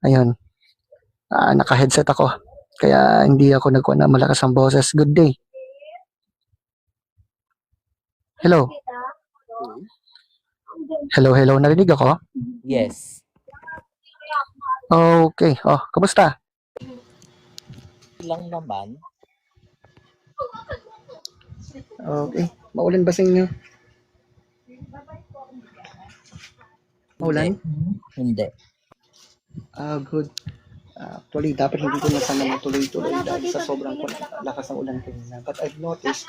Ayun, naka-headset ako. Kaya hindi ako nagkuha na malakas ang boses. Good day. Hello. Hello, hello. Narinig ako? Yes. Okay. Oh, kamusta? Lang naman. Okay. Maulan ba sa inyo? Maulan? Hindi. Good. Actually, dapat hindi ko na sana matuloy-tuloy dahil sa sobrang lakas ng ulan kanina. But I've noticed,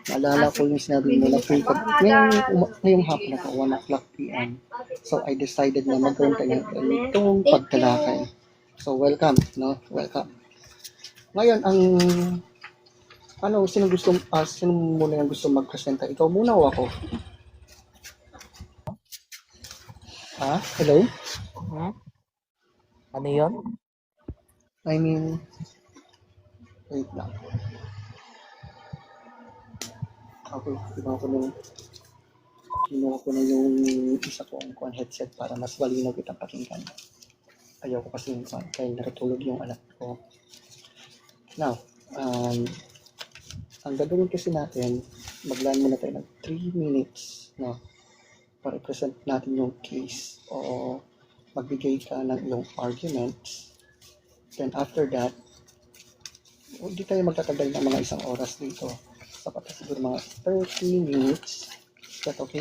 naalala ko yung sinabi mo na free ka. Ngayong hapon na 1 o'clock p.m. So, I decided na magkaroon tayo ng itong pagtalakay. So, welcome, no? Welcome. Ngayon, sino muna yung gusto magpresenta? Ikaw muna o ako? Hello? Ano yun? I mean, wait lang. Okay, kinuha ko na yung isa kong headset para mas malinaw kitang pakinggan. Ayaw ko kasi kaya natutulog yung anak ko. Now, ang gagawin kasi natin, maglaan muna tayo ng 3 minutes, no? Para present natin yung case o magbigay ka ng iyong arguments. Then after that, hindi tayo magtatagal ng mga 1 oras dito. Sapat na siguro mga 30 minutes. Is that okay?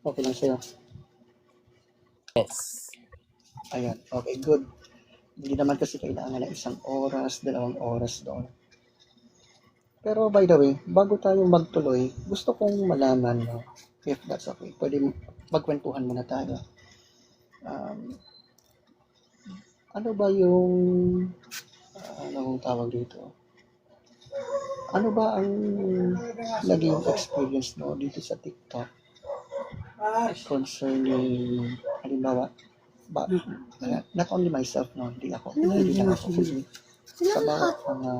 Okay lang sa'yo? Yes. Ayan, okay, good. Hindi naman kasi kailangan ng 1 oras, 2 oras doon. Pero by the way, bago tayo magtuloy, gusto kong malaman, no, if that's okay, pwede magkwentuhan muna tayo. Ano ba yung, anong tawag dito? Ano ba ang naging experience mo dito sa TikTok concerning, halimbawa, not only myself, no, hindi lang ako, sa bawat mga,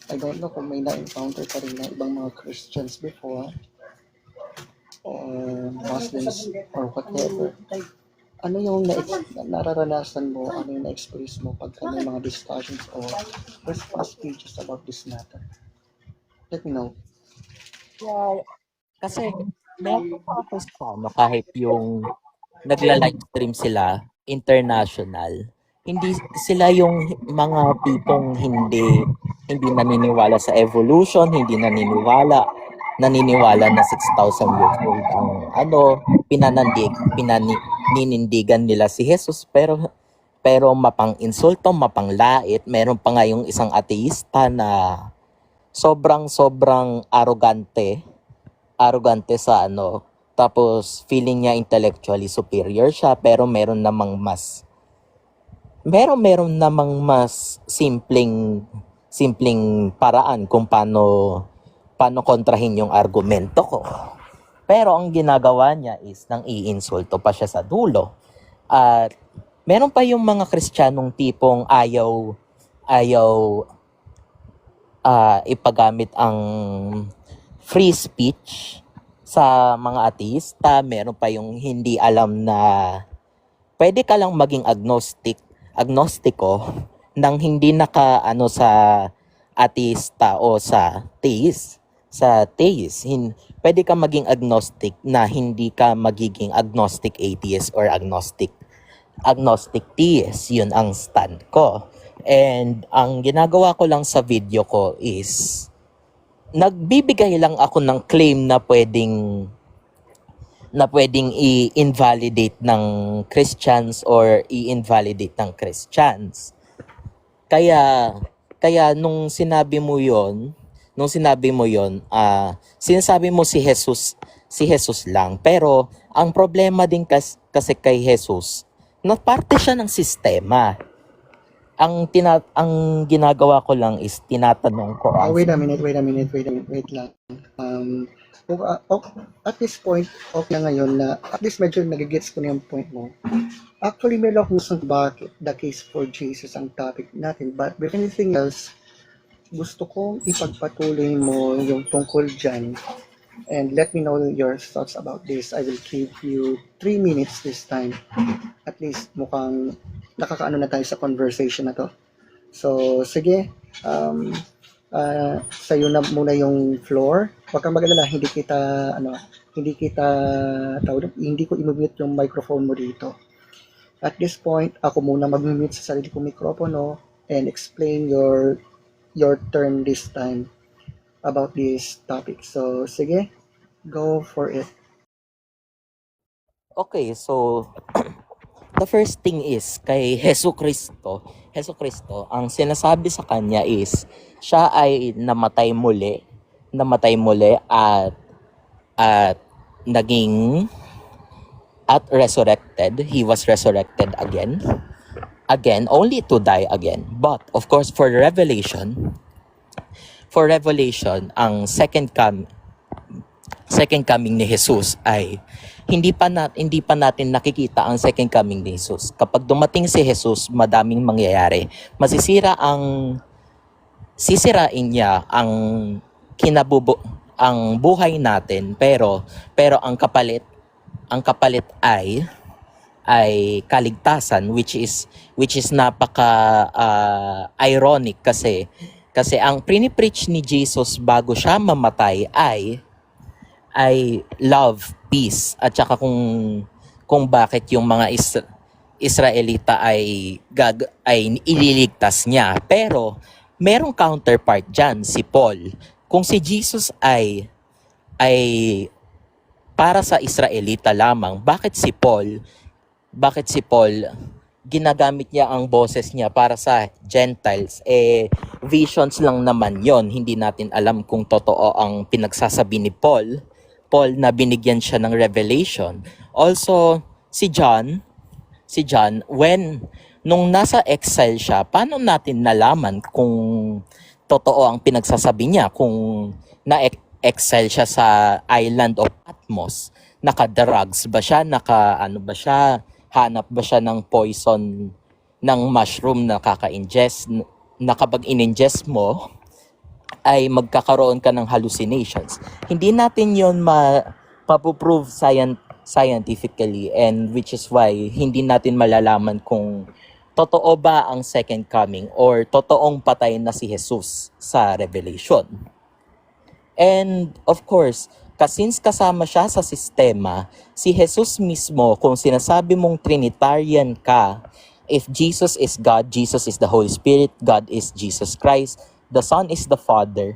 I don't know kung may na-encounter ka rin ng ibang mga Christians before, or Muslims, or whatever. Ano yung nararanasan mo, ano yung na-experience mo pagka may mga discussions or response pages about this matter? Let me know. Yeah, kasi meron pa Kristiyano kahit yung nagla-livestream sila international, hindi sila yung mga tipong hindi naniniwala sa evolution, hindi naniniwala na 6,000 years old ang pinanindigan nila si Jesus, pero mapang-insulto, mapanglait. Meron pa nga yung isang ateista na sobrang arrogante sa tapos feeling niya intellectually superior siya, pero meron namang mas simpleng paraan kung paano kontrahin yung argumento ko. Pero ang ginagawa niya is nang iinsulto pa siya sa dulo. At meron pa yung mga Kristiyanong tipong ayaw ipagamit ang free speech sa mga ateista. Meron pa yung hindi alam na pwede ka lang maging agnostiko nang hindi sa ateista o sa theist. Pwede ka maging agnostic na hindi ka magiging agnostic atheist or agnostic theist. Yun ang stand ko. And ang ginagawa ko lang sa video ko is nagbibigay lang ako ng claim na pwedeng i-invalidate ng Christians or i-invalidate ng Christians. Kaya nung sinabi mo yon, sinasabi mo si Jesus lang. Pero ang problema din kasi kay Jesus, na parte siya ng sistema. Ang ginagawa ko lang is tinatanong ko Wait a minute, wait lang. At this point, okay na ngayon na at least medyo nagigets ko na yung point mo. Actually, meron akong isang bakit the case for Jesus ang topic natin. But before anything else, gusto kong ipagpatuloy mo yung tungkol dyan and let me know your thoughts about this. I will give you 3 minutes this time. At least mukhang nakakaano na tayo sa conversation na to. So, sige. Sa'yo na muna yung floor. Huwag kang mag-alala, hindi ko i-mute yung microphone mo dito. At this point, ako muna mag-mute sa sarili kong mikropono and explain your turn this time about this topic. So, sige, go for it. Okay, so the first thing is kay Hesus Kristo, ang sinasabi sa kanya is siya ay namatay muli at naging at resurrected. He was resurrected again, only to die again. But of course, for Revelation, ang second coming ni Jesus ay hindi pa natin nakikita ang second coming ni Jesus. Kapag dumating si Jesus, madaming mangyayari. Sisirain niya ang buhay natin, pero ang kapalit ay kaligtasan, which is napaka ironic kasi ang pinipreach ni Jesus bago siya mamatay ay love, peace, at saka kung bakit yung mga Israelita ay ililigtas niya. Pero merong counterpart dyan, si Paul. Kung si Jesus ay para sa Israelita lamang, bakit si Paul ginagamit niya ang boses niya para sa Gentiles? Visions lang naman yon. Hindi natin alam kung totoo ang pinagsasabi ni Paul na binigyan siya ng revelation. Also, si John, nung nasa exile siya, paano natin nalaman kung totoo ang pinagsasabi niya? Kung na-exile siya sa island of Patmos, naka-drugs ba siya? Hanap ba siya ng poison ng mushroom na kaka-ingest, na kapag in-ingest mo, ay magkakaroon ka ng hallucinations. Hindi natin yon mapuprove scientifically, and which is why hindi natin malalaman kung totoo ba ang second coming or totoong patay na si Jesus sa Revelation. And of course, since kasama siya sa sistema, si Jesus mismo, kung sinasabi mong Trinitarian ka, if Jesus is God, Jesus is the Holy Spirit, God is Jesus Christ, the Son is the Father,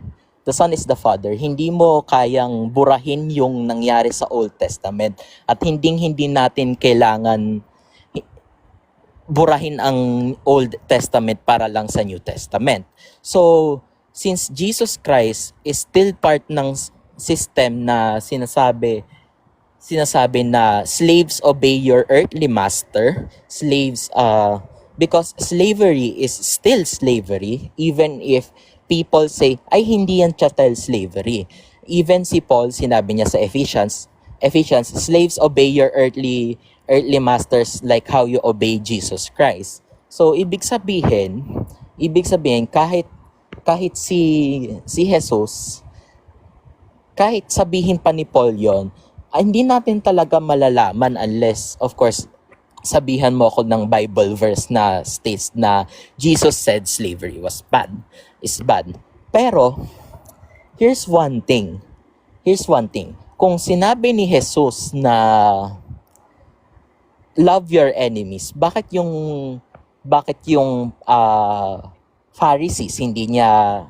hindi mo kayang burahin yung nangyari sa Old Testament, at hindi natin kailangan burahin ang Old Testament para lang sa New Testament. So, since Jesus Christ is still part ng system na sinasabi na slaves obey your earthly master, because slavery is still slavery, even if people say, ay hindi yan chattel slavery. Even si Paul, sinabi niya sa Ephesians, slaves obey your earthly masters like how you obey Jesus Christ. So ibig sabihin kahit si Jesus, kahit sabihin pa ni Paul yon, hindi natin talaga malalaman unless, of course, sabihan mo ako ng Bible verse na states na Jesus said slavery is bad. Pero, here's one thing. Kung sinabi ni Jesus na love your enemies, bakit yung Pharisees hindi niya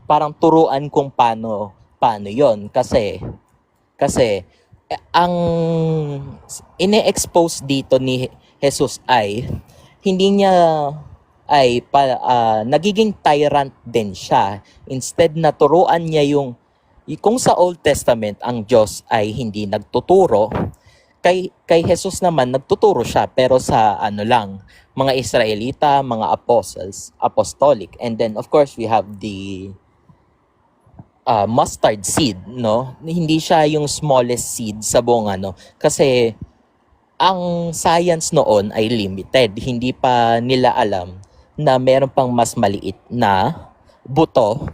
parang turuan kung paano yon? Kasi ang ine-expose dito ni Jesus ay nagiging tyrant din siya. Instead na turuan niya kung sa Old Testament ang Diyos ay hindi nagtuturo, kay Jesus naman nagtuturo siya, pero sa mga Israelita, mga apostolic. And then of course we have the mustard seed, no? Hindi siya yung smallest seed sa buong kasi ang science noon ay limited. Hindi pa nila alam na meron pang mas maliit na buto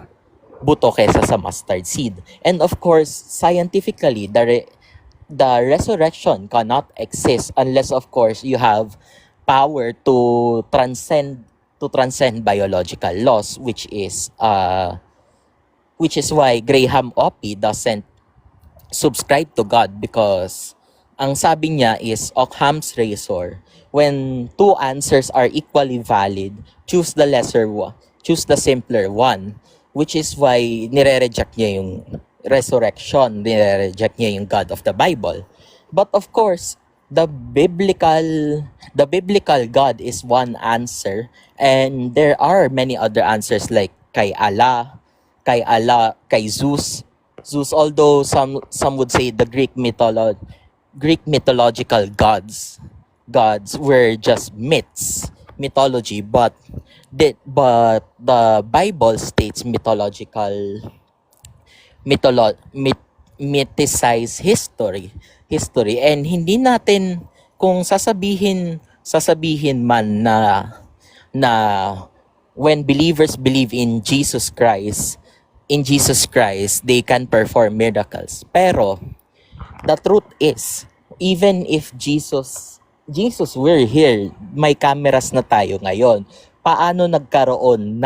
buto kesa sa mustard seed. And of course, scientifically, the resurrection cannot exist unless of course you have power to transcend biological laws, which is why Graham Oppy doesn't subscribe to God, because ang sabi niya is Occam's razor. When two answers are equally valid, choose the lesser one, choose the simpler one, which is why nire-reject niya yung resurrection, nire-reject niya yung God of the Bible. But of course, the biblical God is one answer, and there are many other answers like kay Zeus. Zeus, although some would say the Greek mythological gods were just mythology, but the Bible states mythicize history, and hindi natin, kung sasabihin man na when believers believe in Jesus Christ, they can perform miracles. Pero the truth is, even if Jesus we're here, may cameras na tayo ngayon. Paano nagkaroon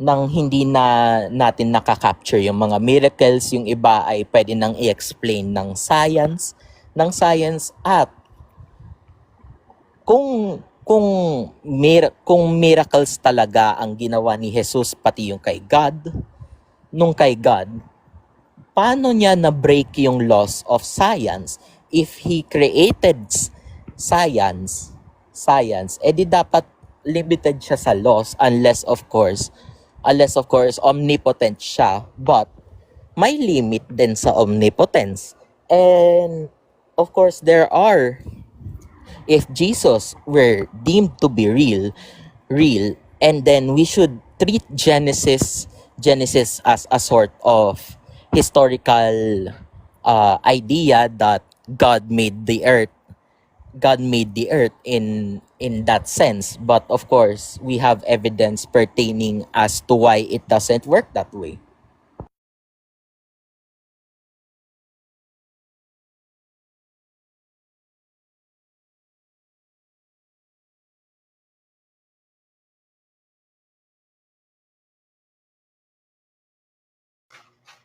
ng hindi na natin nakaka-capture yung mga miracles? Yung iba ay pwede nang i-explain ng science. At kung miracles talaga ang ginawa ni Jesus, pati yung kay God, paano niya na-break yung laws of science? If he created science, edi dapat limited siya sa laws, unless of course omnipotent siya, but may limit din sa omnipotence. And of course, if Jesus were deemed to be real, and then we should treat Genesis as a sort of historical idea that God made the earth in that sense. But of course, we have evidence pertaining as to why it doesn't work that way.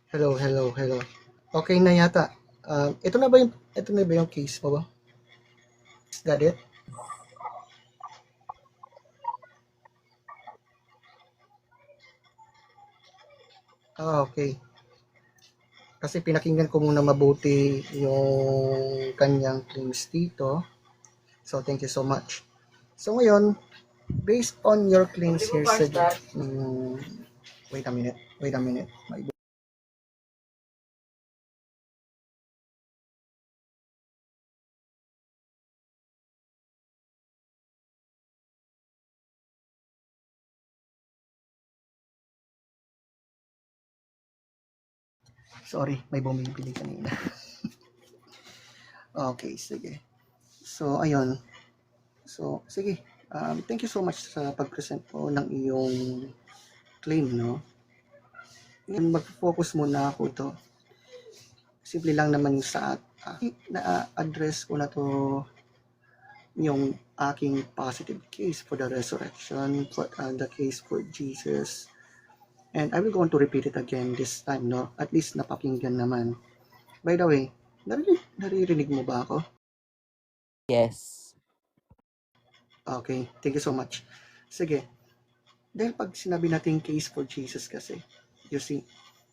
Hello. Okay na yata. Ito na ba yung case mo ba? Is that it? Okay. Kasi pinakinggan ko muna mabuti yung kanyang claims dito. So, thank you so much. So, ngayon, based on your claims here, wait a minute. Sorry, may bumibili kanina. Okay, sige. So, ayun. So, sige. Thank you so much sa pag-present po ng iyong claim, no? Ngayon, mag-focus muna ako to. Simple lang naman sa na-address ko na to yung aking positive case for the resurrection, for the case for Jesus. And I will go on to repeat it again this time, no? At least napakinggan naman. By the way, naririnig mo ba ako? Yes. Okay, thank you so much. Sige, dahil pag sinabi natin case for Jesus kasi, you see,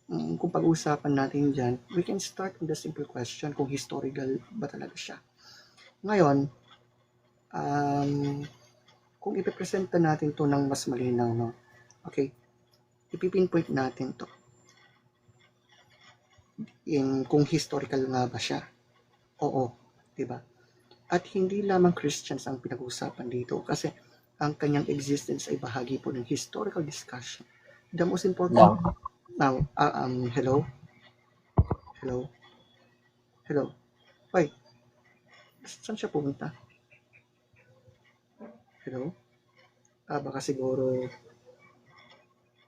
kung pag-uusapan natin dyan, we can start with the simple question kung historical ba talaga siya. Ngayon, kung ipipresenta natin to ng mas malinaw, no? Okay, ipipinpoint natin to kung historical nga ba siya. Oo, di ba? At hindi lamang Christians ang pinag-uusapan dito kasi ang kanyang existence ay bahagi po ng historical discussion. The most important now, hello? Wait, saan siya pumunta? Hello? Baka siguro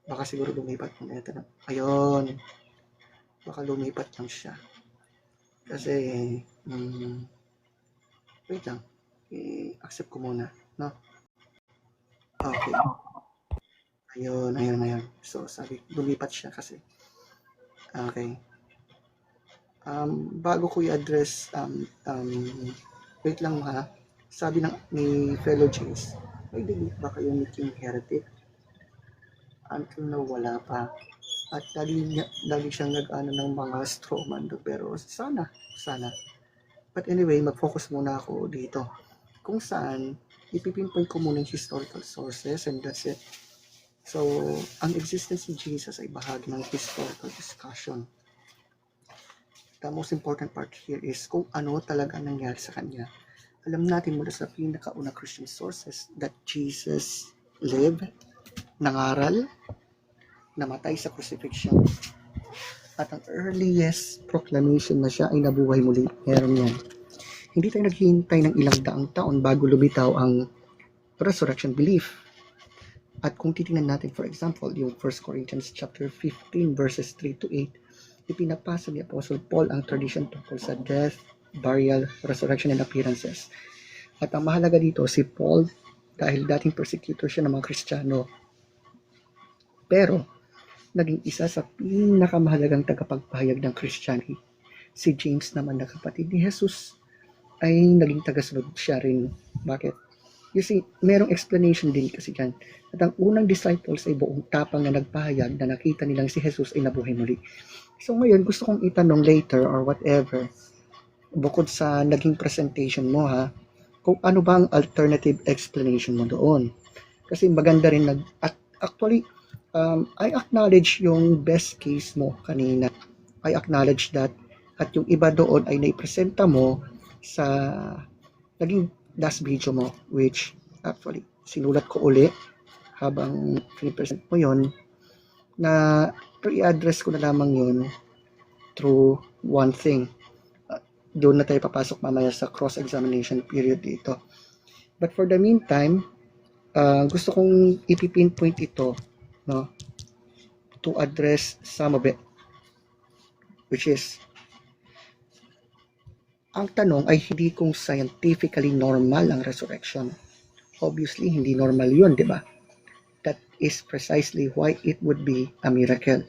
Baka siguro lumipat na ito. Ayun. Baka lumipat lang siya. Kasi, wait lang. I-accept ko muna. No? Okay. Ayun. So, sabi, lumipat siya kasi. Okay. Bago ko i-address, wait lang ha. Sabi ni fellow James, may delete ba kayo ni King Heretic? Until now, wala pa. At lagi siyang nag-ano ng mga strawman do, pero sana. But anyway, mag-focus muna ako dito. Kung saan, ipipinpoint ko muna yung historical sources and that's it. So, ang existence ni Jesus ay bahagi ng historical discussion. The most important part here is kung ano talaga nangyari sa kanya. Alam natin mula sa pinakauna Christian sources that Jesus lived, nangaral, namatay sa crucifixion, at ang earliest proclamation na siya ay nabuhay muli. Meron yan. Hindi tayo naghihintay ng ilang daang taon bago lumitaw ang resurrection belief. At kung titingnan natin, for example, yung 1 Corinthians chapter 15 verses 3 to 8, ipinapasa ni Apostle Paul ang tradition tungkol sa death, burial, resurrection, and appearances. At ang mahalaga dito, si Paul, dahil dating persecutor siya ng mga Kristiyano, pero naging isa sa pinakamahalagang tagapagpahayag ng Christianity. Si James naman na kapatid ni Jesus ay naging tagasunod siya rin. Bakit? You see, merong explanation din kasi dyan. At ang unang disciples ay buong tapang na nagpahayag na nakita nilang si Jesus ay nabuhay muli. So ngayon, gusto kong itanong later or whatever, bukod sa naging presentation mo ha, kung ano ba ang alternative explanation mo doon. Kasi maganda rin actually, I acknowledge yung best case mo kanina. I acknowledge that. At yung iba doon ay naipresenta mo sa naging last video mo, which actually sinulat ko uli habang pinipresent mo yon, na i-address ko na lamang yun through one thing. Doon na tayo papasok mamaya sa cross-examination period dito. But for the meantime, gusto kong ipipinpoint ito, no, to address some of it, which is, ang tanong ay hindi kung scientifically normal ang resurrection. Obviously, hindi normal yun, di ba? That is precisely why it would be a miracle.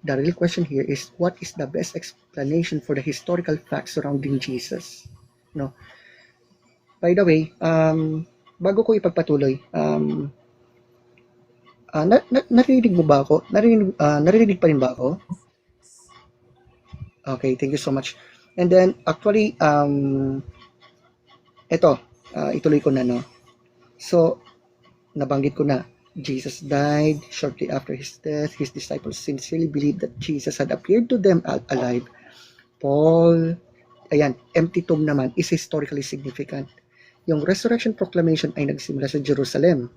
The real question here is, what is the best explanation for the historical facts surrounding Jesus? No. By the way, bago ko ipagpatuloy, narinig mo ba ako? Narinig pa rin ba ako? Okay, thank you so much. And then, actually, ituloy ko na, no? So, nabanggit ko na, Jesus died. Shortly after his death, his disciples sincerely believed that Jesus had appeared to them alive. Paul, empty tomb naman is historically significant. Yung resurrection proclamation ay nagsimula sa Jerusalem,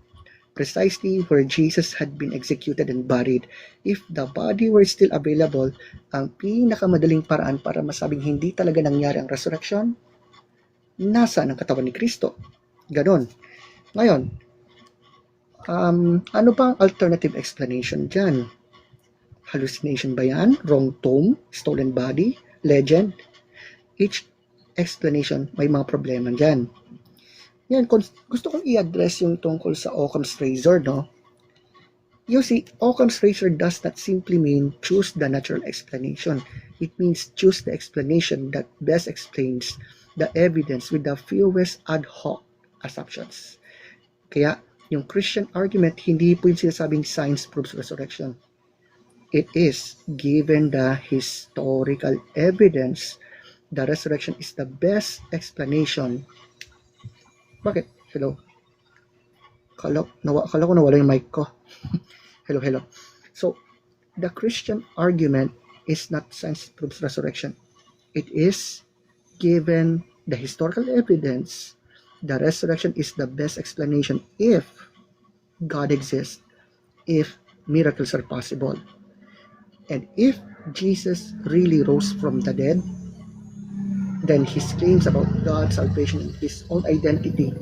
precisely where Jesus had been executed and buried. If the body were still available, ang pinakamadaling paraan para masabing hindi talaga nangyari ang resurrection, nasa ang katawan ni Kristo. Ganon. Ngayon, ano ba ang alternative explanation dyan? Hallucination ba yan? Wrong tomb? Stolen body? Legend? Each explanation may mga problema dyan. Yan, gusto kong i-address yung tungkol sa Occam's razor, no? You see, Occam's razor does not simply mean choose the natural explanation. It means choose the explanation that best explains the evidence with the fewest ad hoc assumptions. Kaya, yung Christian argument, hindi po yung sinasabing science proves resurrection. It is, given the historical evidence, the resurrection is the best explanation. Bakit? Hello? Kala ko nawala yung mic ko. Hello. So, the Christian argument is not science proves resurrection. It is, given the historical evidence, the resurrection is the best explanation if God exists, if miracles are possible, and if Jesus really rose from the dead, then his claims about God's salvation and his own identity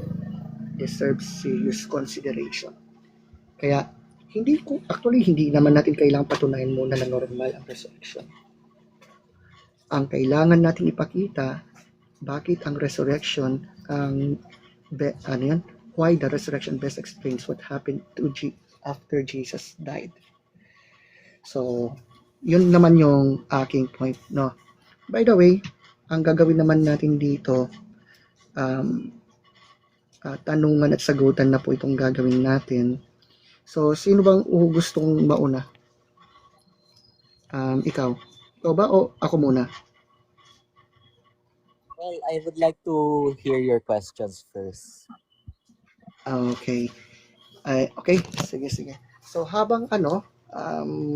deserve serious consideration. Kaya, Hindi naman natin kailangang patunayan muna na normal ang resurrection. Ang kailangan natin ipakita, bakit ang resurrection, ano yan, why the resurrection best explains what happened to after Jesus died. So, yun naman yung aking point, no? By the way, ang gagawin naman natin dito, tanungan at sagutan na po itong gagawin natin. So, sino bang gustong mauna? Ikaw? Ikaw ba o ako muna? Well, I would like to hear your questions first. Okay. Okay, sige. So, habang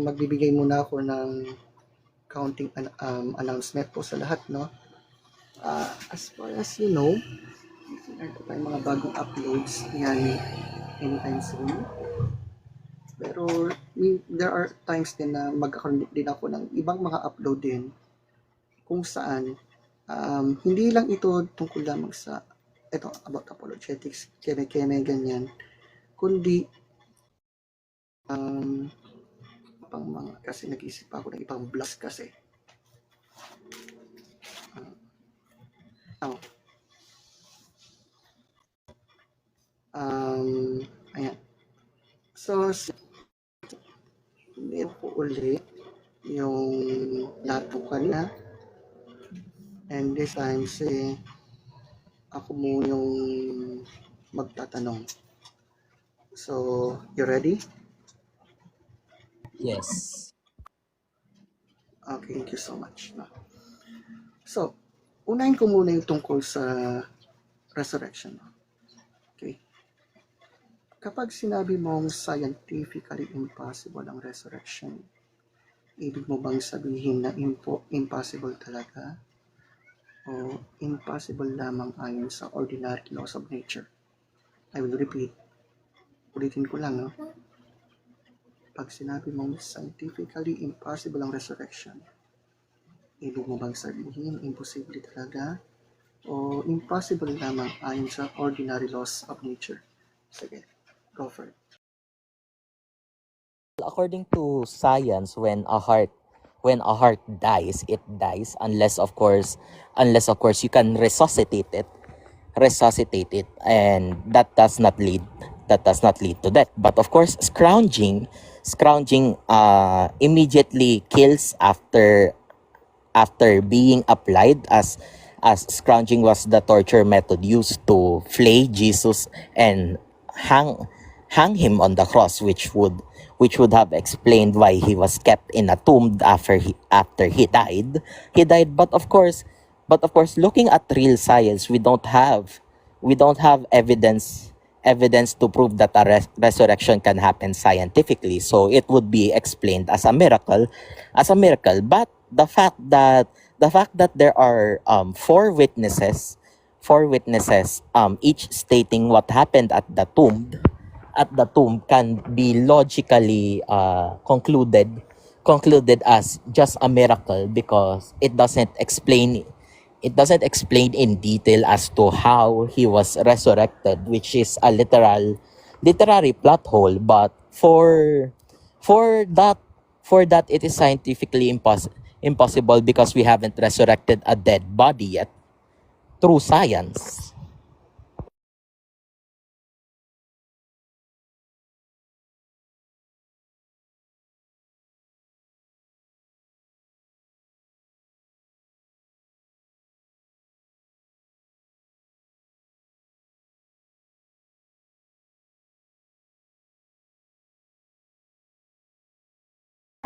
magbibigay muna ako ng counting announcement po sa lahat, no? As far as you know, meron po tayong mga bagong uploads yan anytime soon. Pero there are times din na magkakaroon din ako ng ibang mga upload din kung saan hindi lang ito tungkol lamang sa about apologetics, keme-keme, ganyan, kundi pang mga, kasi nag-isip ako ng ibang vlogs kasi. Ayan. So, hindi po ulit yung lahat po kanina. And this time, ako mo yung magtatanong. So, you ready? Yes. Okay, thank you so much. So, unahin ko muna yung tungkol sa resurrection. Okay. Kapag sinabi mong scientifically impossible ang resurrection, ibig mo bang sabihin na impossible talaga? O impossible lamang ayon sa ordinary laws of nature? I will repeat. Ulitin ko lang, no? Pag sinabi mong scientifically impossible ang resurrection, ibig mo bang sabihin imposible talaga? O impossible lamang ayon sa ordinary laws of nature? Sige, go for it. According to science, when a heart dies, it dies unless of course you can resuscitate it, and that does not lead to death. But of course, scrounging immediately kills after being applied, as scrounging was the torture method used to flay Jesus and hang him on the cross, which would have explained why he was kept in a tomb after he died. But of course, looking at real science, we don't have evidence to prove that a resurrection can happen scientifically. So it would be explained as a miracle. But the fact that there are four witnesses, each stating what happened at the tomb can be logically concluded as just a miracle, because it doesn't explain in detail as to how he was resurrected, which is a literary plot hole. But for that it is scientifically impossible, because we haven't resurrected a dead body yet through science.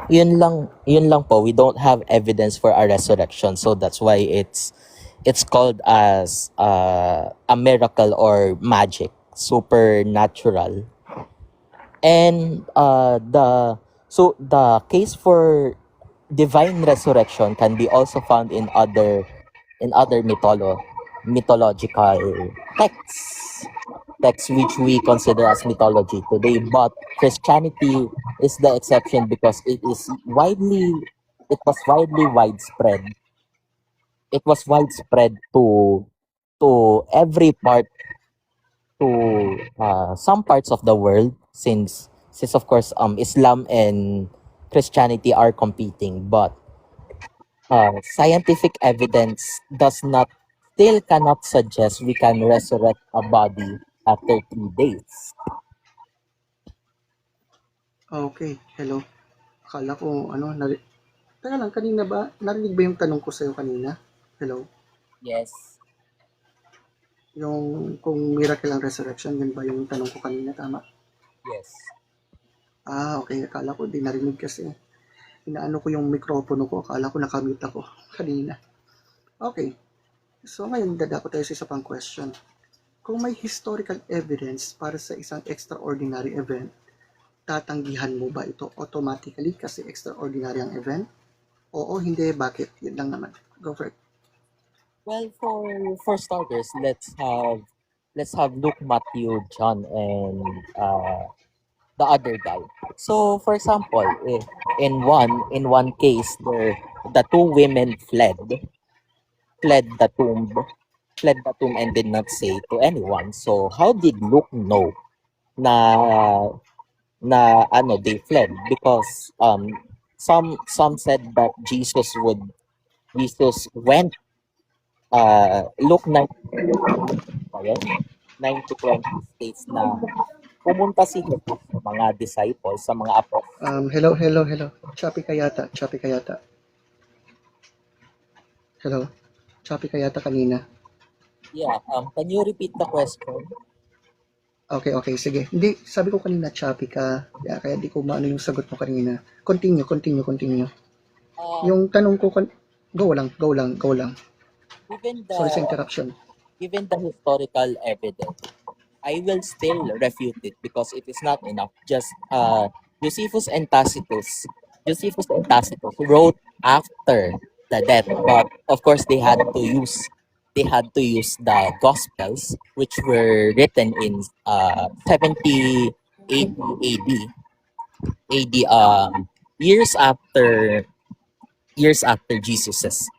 Yun lang po, we don't have evidence for a resurrection, so that's why it's called as a miracle or magic, supernatural. And the case for divine resurrection can be also found in other mythological texts which we consider as mythology today. But Christianity is the exception, because it was widely widespread. It was widespread to every part, to some parts of the world, since since of course Islam and Christianity are competing, but scientific evidence does not still cannot suggest we can resurrect a body after 3 days. Okay, hello. Akala ko, teka lang, kanina ba, narinig ba yung tanong ko sa'yo kanina? Hello? Yes. Yung kung miracle ang resurrection, yun ba yung tanong ko kanina, tama? Yes. Okay, akala ko, di narinig kasi. Inaano ko yung mikropono ko, akala ko nakamute ako kanina. Okay, so ngayon dadako tayo sa isa pang question. Kung may historical evidence para sa isang extraordinary event, tatanggihan mo ba ito automatically kasi extraordinary ang event? Oo, hindi, bakit? Yun lang naman. Go for it. Well, for starters, let's have Luke, Matthew, John, and the other guy. So, for example, if in one case, the two women fled the tomb, and did not say to anyone. So, how did Luke know na they fled? Because some said that Jesus went, Luke 9 pa yun? 9 to 20 states na pumunta si Jesus sa mga disciples, sa mga apostles. Hello. Choppy ka yata. Hello? Choppy ka yata kanina. Yeah, can you repeat the question? Okay, sige. Hindi, sabi ko kanina choppy ka. Kaya di ko maano yung sagot mo kanina. Continue. Yung tanong ko, go lang. Given Sorry sa the interruption. given the historical evidence, I will still refute it because it is not enough. Just Josephus and Tacitus. Josephus and Tacitus wrote after the death, but of course they had to use the Gospels, which were written in 70 AD, years after Jesus's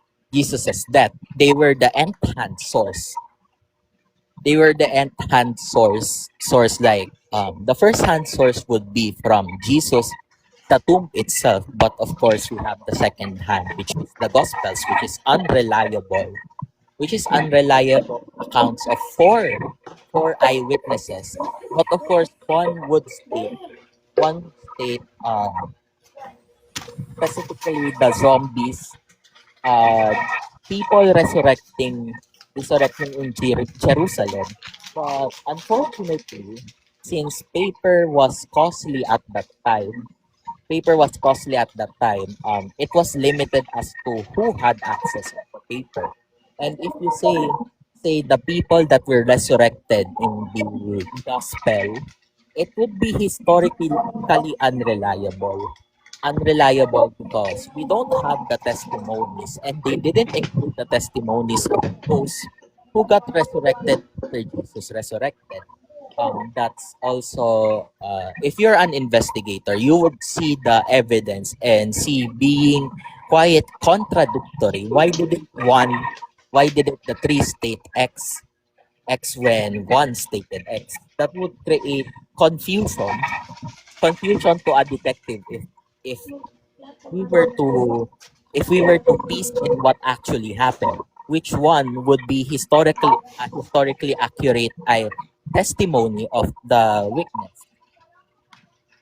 death. They were the nth-hand source. Source like the first hand source would be from Jesus, the tomb itself, but of course we have the second hand, which is the Gospels, which is unreliable accounts of four eyewitnesses. But of course, one would state specifically the zombies, uh, people resurrecting in Jerusalem. But unfortunately, since paper was costly at that time, it was limited as to who had access of the paper. And if you say the people that were resurrected in the gospel, it would be historically unreliable. Unreliable because we don't have the testimonies, and they didn't include the testimonies of those who got resurrected after Jesus resurrected. That's also, if you're an investigator, you would see the evidence and see being quite contradictory. Why did it the three state X when one stated X? That would create confusion to a detective if we were to if we were to piece in what actually happened, which one would be historically accurate testimony of the witness,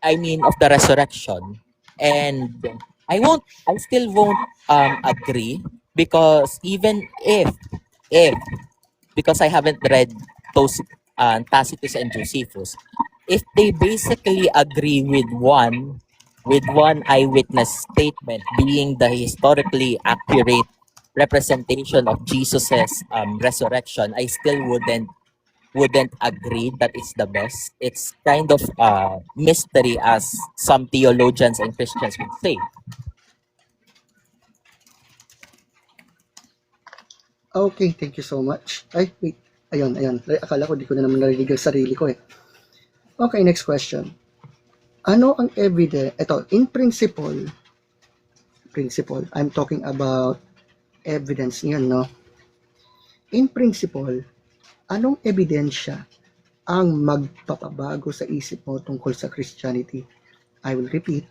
I mean of the resurrection. And I still won't agree, because even if because I haven't read those Tacitus and Josephus, if they basically agree with one eyewitness statement being the historically accurate representation of Jesus's resurrection, I still wouldn't agree that it's the best. It's kind of mystery, as some theologians and Christians would say. Okay, thank you so much. Ay, wait. Ayun. Akala ko di ko na naman narinig ang sarili ko eh. Okay, next question. Ano ang evidence? Ito, in principle, I'm talking about evidence niyan, no? In principle, anong ebidensya ang magpapabago sa isip mo tungkol sa Christianity? I will repeat,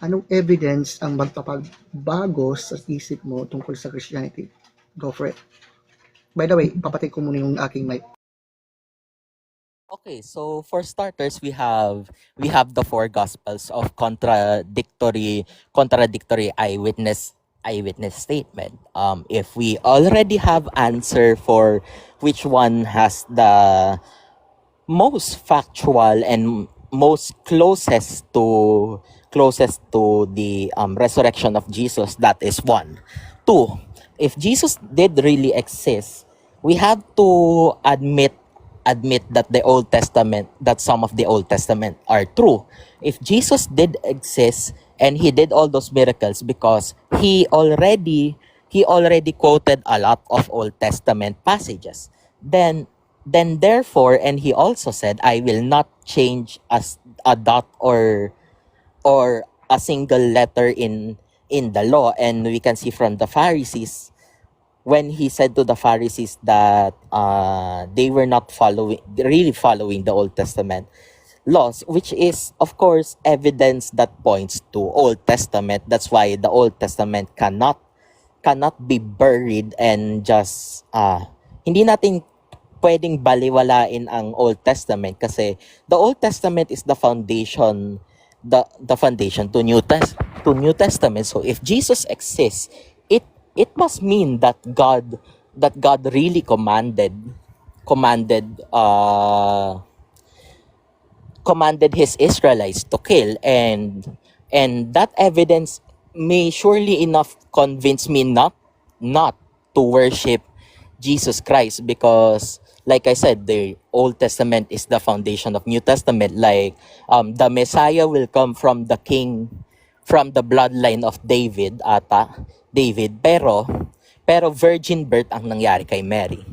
anong evidence ang magpapabago sa isip mo tungkol sa Christianity? Go for it. By the way, papatay ko muna yung aking mic. Okay, so for starters, we have the four gospels of contradictory eyewitness statement. If we already have answer for which one has the most factual and most closest to the resurrection of Jesus, that is one. Two, if Jesus did really exist, we have to admit that some of the Old Testament are true. If Jesus did exist and he did all those miracles because he already quoted a lot of Old Testament passages, then therefore, and he also said, I will not change a dot or a single letter in the law. And we can see from the Pharisees, when he said to the Pharisees that they were not really following the Old Testament laws, which is of course evidence that points to Old Testament. That's why the Old Testament cannot be buried and just hindi natin pwedeng baliwalain ang Old Testament, kasi the Old Testament is the foundation, the foundation to New Testament. So if Jesus exists, it must mean that God really commanded his Israelites to kill, and that evidence may surely enough convince me not to worship Jesus Christ, because like I said, the Old Testament is the foundation of New Testament. Like the Messiah will come from the king, from the bloodline of David, pero virgin birth ang nangyari kay Mary,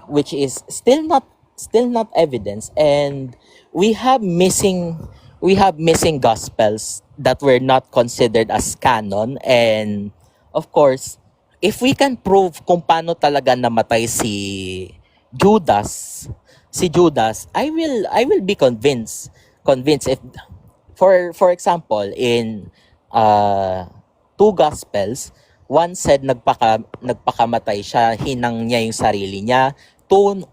which is still not evidence. And we have missing gospels that were not considered as canon. And of course, if we can prove kung paano talaga namatay si Judas, I will be convinced if, for example, in two gospels, one said nagpakamatay siya, hinang niya yung sarili niya. Two,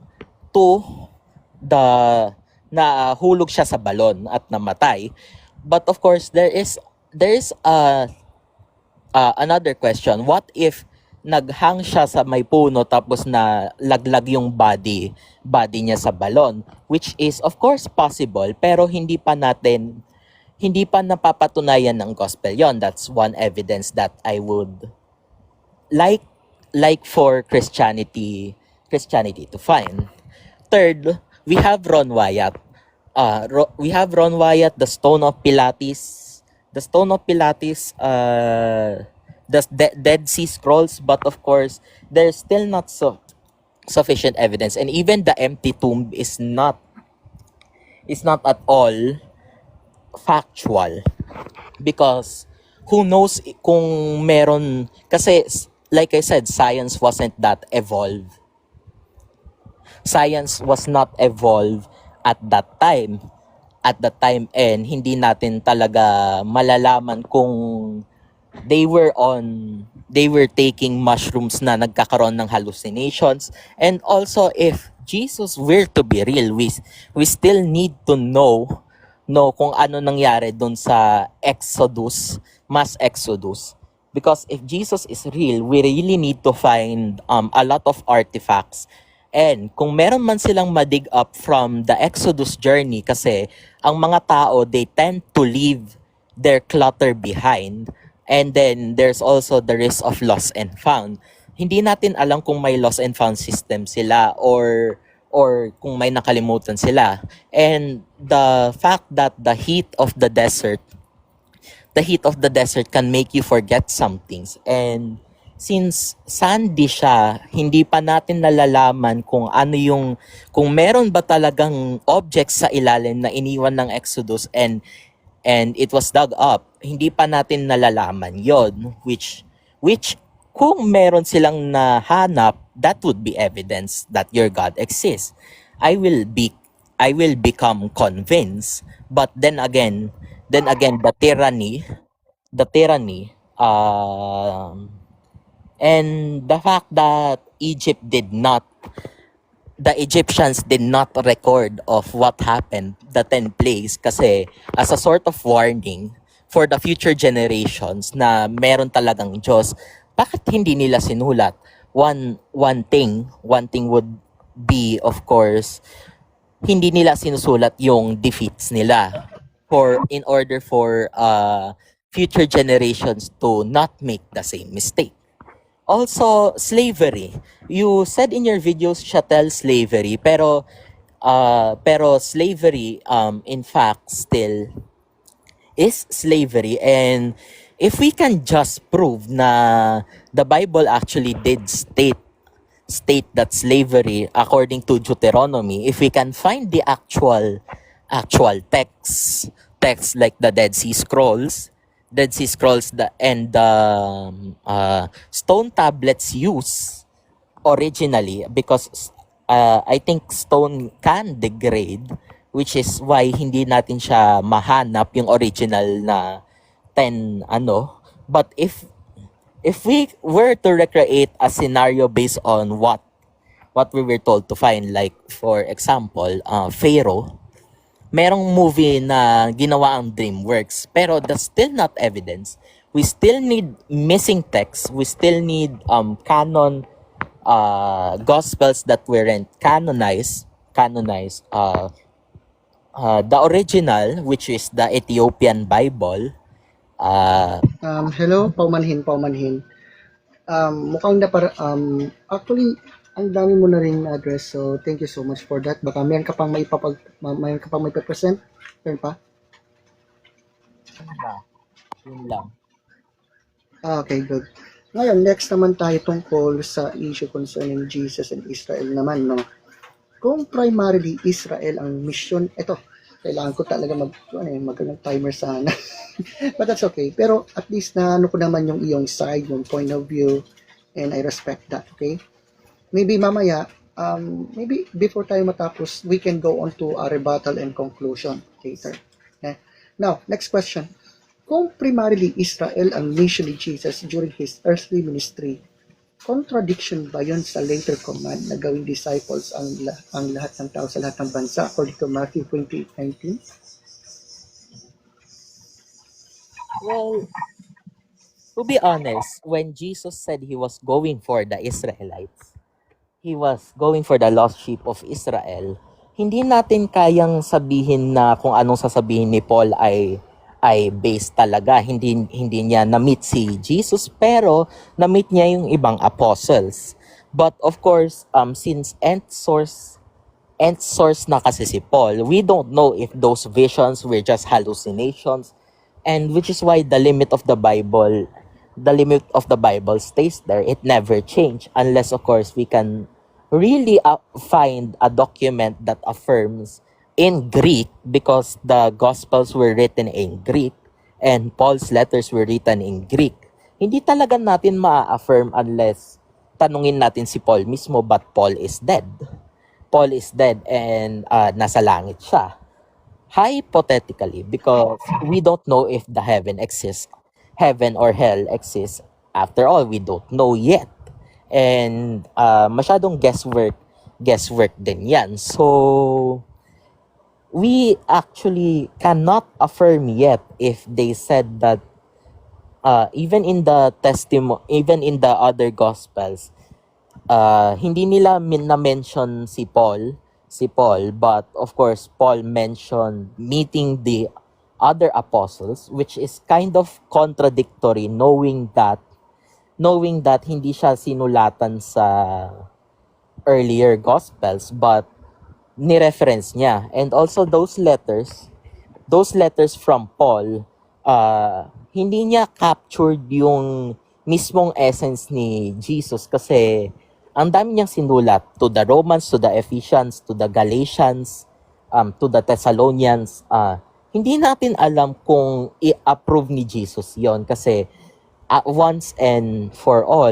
nahulog siya sa balon at namatay. But of course, there is another question. What if naghang siya sa may puno tapos na laglag yung body niya sa balon, which is of course possible, pero hindi pa napapatunayan ng gospel yon. That's one evidence that I would like for Christianity to find. Third, we have Ron Wyatt. The Stone of Pilates, the Dead Sea Scrolls, but of course, there's still not sufficient evidence, and even the empty tomb is not at all factual, because who knows kung meron, kasi like I said, science was not evolved at that time, and hindi natin talaga malalaman kung they were taking mushrooms na nagkakaroon ng hallucinations. And also, if Jesus were to be real, we still need to know kung ano nangyari dun sa mass exodus. Because if Jesus is real, we really need to find a lot of artifacts. And kung meron man silang ma-dig up from the Exodus journey, kasi ang mga tao, they tend to leave their clutter behind. And then there's also the risk of lost and found. Hindi natin alam kung may lost and found system sila or kung may nakalimutan sila. And the fact that the heat of the desert can make you forget some things. And since sandy siya, hindi pa natin nalalaman kung meron ba talagang objects sa ilalim na iniwan ng Exodus and it was dug up. Hindi pa natin nalalaman yon, which kung meron silang nahanap, that would be evidence that your God exists. I will be I will become convinced. But then again, the tyranny, and the fact that the Egyptians did not record of what happened, the 10 plagues, kasi as a sort of warning for the future generations na meron talagang Diyos, bakit hindi nila sinulat? One thing would be, of course, hindi nila sinusulat yung defeats nila in order for future generations to not make the same mistake. Also, slavery. You said in your videos, chattel slavery, pero slavery, in fact, still is slavery. And if we can just prove na the Bible actually did state that slavery, according to Deuteronomy, if we can find the actual texts like the Dead Sea Scrolls, and the stone tablets used originally, because I think stone can degrade, which is why hindi natin siya mahanap yung original na 10 ano. But if we were to recreate a scenario based on what we were told to find, like for example, Pharaoh, merong movie na ginawa ang DreamWorks, pero that's still not evidence. We still need missing texts. We still need canon gospels that weren't canonized. The original, which is the Ethiopian Bible. Hello, paumanhin. Mukhang actually, ang dami mo na rin address, so thank you so much for that. Baka mayroon ka pang may present? Meron pa? Yun lang. Okay, good. Ngayon, next naman tayo tungkol sa issue concerning Jesus and Israel naman, no? Kung primarily Israel ang mission, ito, kailangan ko talaga mag timer sana. But that's okay. Pero at least na ano ko naman yung iyong side, yung point of view, and I respect that, okay? Maybe mamaya, maybe before tayo matapos, we can go on to a rebuttal and conclusion later. Okay? Now, next question. Kung primarily Israel ang mission ni Jesus during his earthly ministry, contradiction ba yun sa later command na gawing disciples ang lahat ng tao sa lahat ng bansa according to Matthew 20:19? Well, to be honest, when Jesus said he was going for the Israelites, he was going for the lost sheep of Israel, hindi natin kayang sabihin na kung anong sasabihin ni Paul ay based talaga. Hindi niya na-meet si Jesus, pero na-meet niya yung ibang apostles. But of course, since end source na kasi si Paul, we don't know if those visions were just hallucinations, and which is why the limit of the Bible stays there. It never changed, unless of course we can really find a document that affirms in Greek, because the Gospels were written in Greek and Paul's letters were written in Greek. Hindi talaga natin ma-affirm unless tanungin natin si Paul mismo, but Paul is dead. Paul is dead and nasa langit siya. Hypothetically, because we don't know if the heaven or hell exists. After all, we don't know yet. And masyadong guesswork din yan. So we actually cannot affirm yet if they said that even in the other gospels, hindi nila na-mention si Paul, but of course Paul mentioned meeting the other apostles, which is kind of contradictory, knowing that hindi siya sinulatan sa earlier gospels, but ni-reference niya. And also those letters from Paul, hindi niya captured yung mismong essence ni Jesus, kasi ang dami niyang sinulat to the Romans, to the Ephesians, to the Galatians, to the Thessalonians. Hindi natin alam kung i-approve ni Jesus yon, kasi once and for all,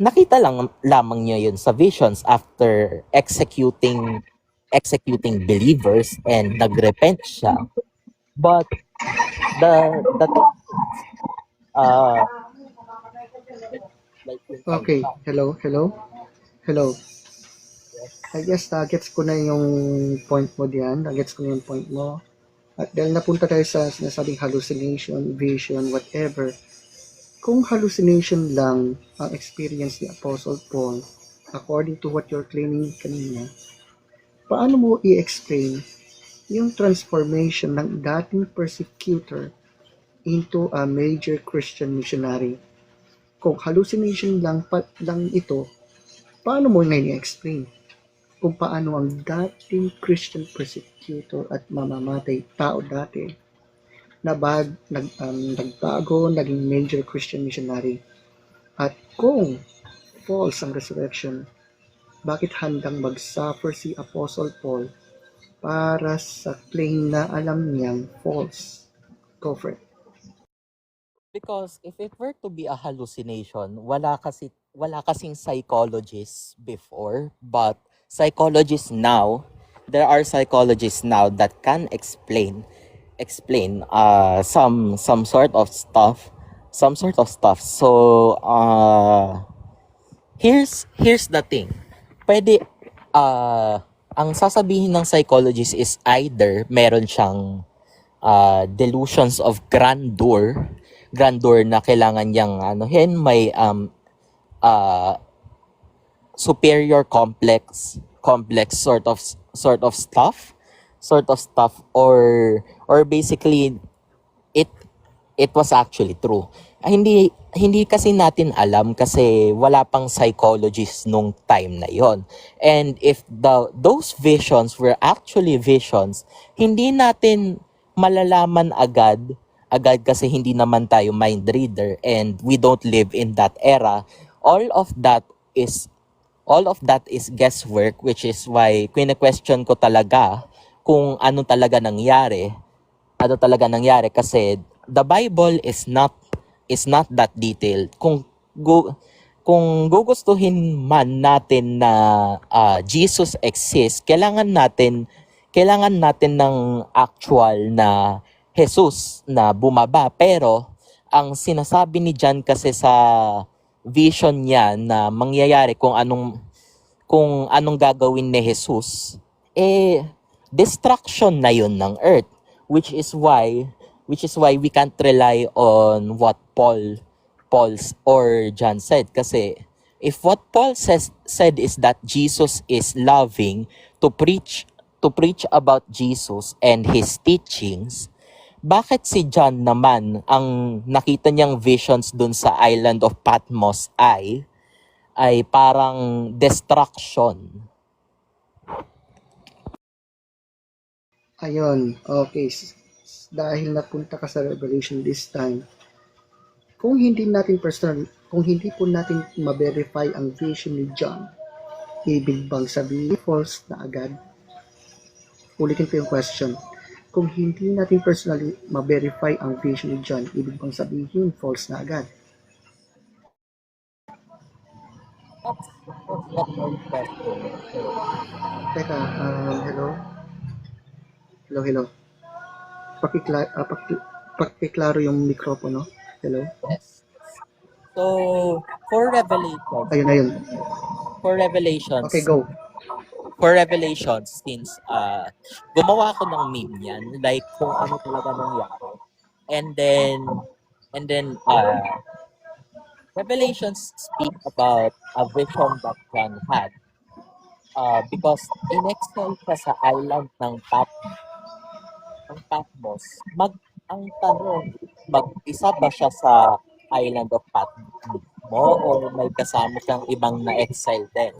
nakita lang lamang niya yun sa visions after executing believers and nagrepent siya. But the thing is, uh, like yung kay Okay, John, hello. yes, I guess gets ko na yung point mo diyan. Gets ko na yung point mo. At dahil napunta tayo sa sinasabing hallucination, vision, whatever, kung hallucination lang ang experience ni Apostle Paul, according to what you're claiming kanina, paano mo i-explain yung transformation ng dating persecutor into a major Christian missionary? Kung hallucination lang ito, paano mo ngayon i-explain kung paano ang dating Christian persecutor at mamamatay tao dati nagbago, naging major Christian missionary? At kung false ang resurrection, bakit handang mag-suffer si Apostle Paul para sa claim na alam niyang false? Go for it. because if it were to be a hallucination, wala kasing psychologists before, but psychologists now, there are psychologists now that can explain some sort of stuff. So here's the thing. Pwede ang sasabihin ng psychologist is either meron siyang delusions of grandeur na kailangan niyang may uh, superior complex sort of stuff, or basically it it was actually true. Hindi kasi natin alam kasi wala pang psychologist nung time na yon. And if those visions were actually visions, hindi natin malalaman agad kasi hindi naman tayo mind reader and we don't live in that era. All of that is all of that is guesswork, which is why question ko talaga kung ano talaga nangyari, kasi the Bible is not that detailed. Kung gugustuhin man natin na Jesus exists, kailangan natin ng actual na Jesus na bumaba. Pero ang sinasabi ni John kasi sa vision niya na mangyayari, kung anong gagawin ni Jesus, destruction na yun ng earth, which is why we can't rely on what Paul's or John said, kasi if what Paul said is that Jesus is loving to preach about Jesus and his teachings, bakit si John naman ang nakita niyang visions dun sa island of Patmos ay parang destruction? Ayun, okay. Dahil napunta ka sa Revelation this time, kung hindi po natin ma-verify ang vision ni John, ibig bang sabihin false na agad? Ulitin ko yung question. Kung hindi natin personally ma-verify ang vision ni John, ibig bang sabihin false na agad? That's what my question is. Teka, hello? Hello? Pakiklaro yung mikropono. Hello? Yes. So, for revelations, Ayun. for Okay, revelations, go. since gumawa ako ng meme yan, like kung ano talaga nangyari. And then revelations speak about a vision that John had, because in-exile siya sa island ng Patmos. Ang tanong, mag-isa ba siya sa island of Patmos mismo o may kasama siyang ibang na-exile din?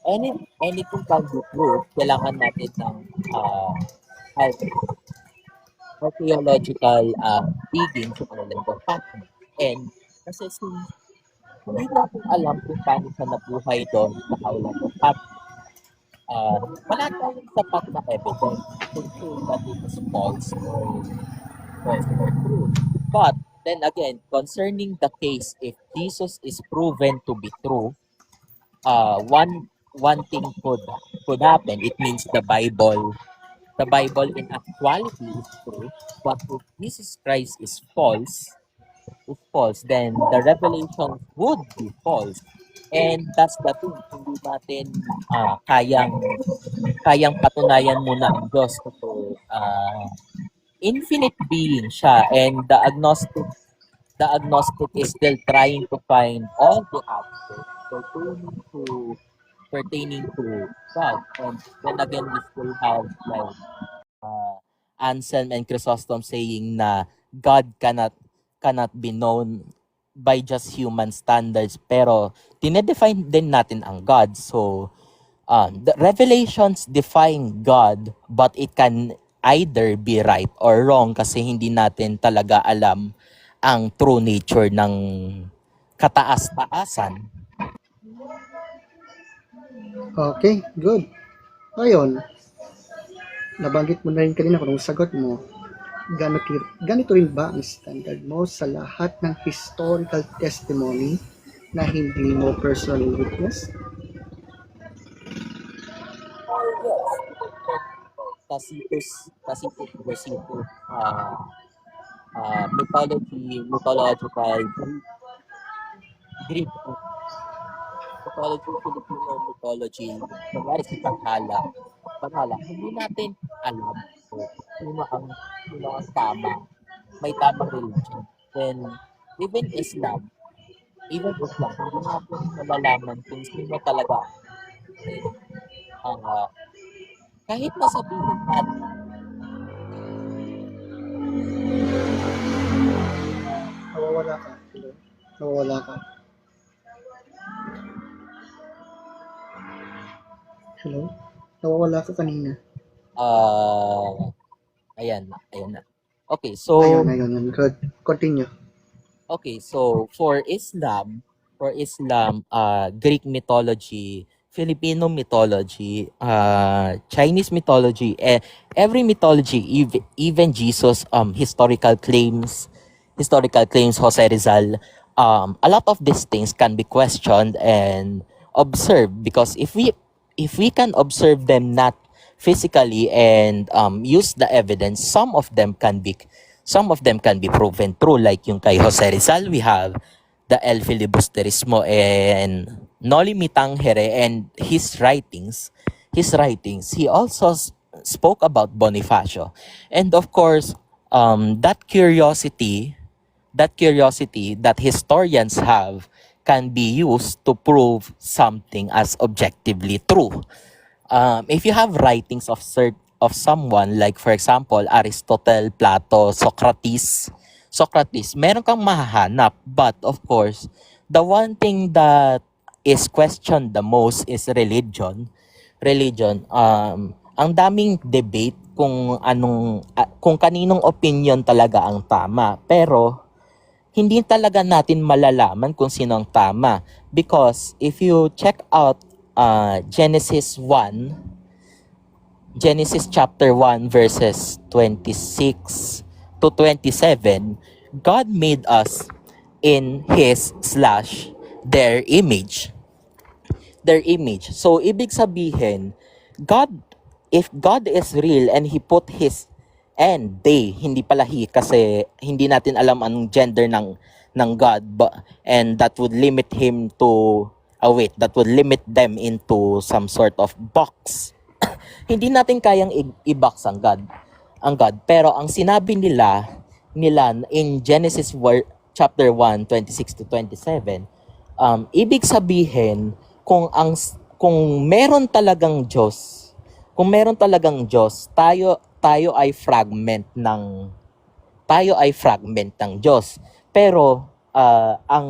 And if anything can be proved, kailangan natin ng uh, archaeological digging sa island of Patmos. And kasi since hindi natin alam kung paano siya nabuhay doon sa island of Patmos, wala tayong sapat na evidence to prove that it is false or true. But Then again, concerning the case, if Jesus is proven to be true, one thing could happen. It means the Bible in actuality is true. But if Jesus Christ is false, then the revelation would be false. And that's the thing, hindi natin kayang patunayan muna ang Diyos kasi infinite being siya, and the agnostic is still trying to find all the answers pertaining to God. And then again, we still have like uh, Anselm and Chrysostom saying na God cannot be known by just human standards, pero tinedefine din natin ang God. So the revelations define God, but it can either be right or wrong kasi hindi natin talaga alam ang true nature ng kataas-taasan. Okay, good. Ngayon, nabanggit mo na rin kanina kung sagot mo, ganito rin ba ang standard mo sa lahat ng historical testimony na hindi mo personally witness? Tacitus, mythological Greek mythology, Filipino mythology, kunwari si Paghala, hindi natin alam kung sino ang tama, may tamang religion. Then, even Islam, hindi natin malalaman kung sino talaga ang kahit na sabihin natin, Nawawala ka. Hello? Nawawala ka. Hello? Nawawala ka kanina. ayan na. Okay, so Ayun. Good. Continue. Okay, so for Islam, Greek mythology, Filipino mythology, Chinese mythology, every mythology, even Jesus, historical claims, Jose Rizal, a lot of these things can be questioned and observed, because if we can observe them not physically and use the evidence, some of them can be proven true, like yung kay Jose Rizal. We have the El Filibusterismo and Noli Me Tangere and his writings. He also spoke about Bonifacio, and of course, that curiosity that historians have can be used to prove something as objectively true. If you have writings of someone, like for example Aristotle, Plato, Socrates, meron kang mahahanap. But of course, the one thing that is questioned the most is religion. Ang daming debate kung kaninong opinion talaga ang tama, pero hindi talaga natin malalaman kung sino ang tama, because if you check out Genesis chapter 1 verses 26 to 27, God made us in His / their image. So, ibig sabihin, if God is real and He put His, and they, hindi pala He, kasi hindi natin alam ang gender ng God, and that would limit them into some sort of box. Hindi natin kayang i-box ang God. Pero ang sinabi nila in Genesis chapter 1, 26 to 27, ibig sabihin, kung meron talagang Diyos, tayo ay fragment ng Diyos. Pero ang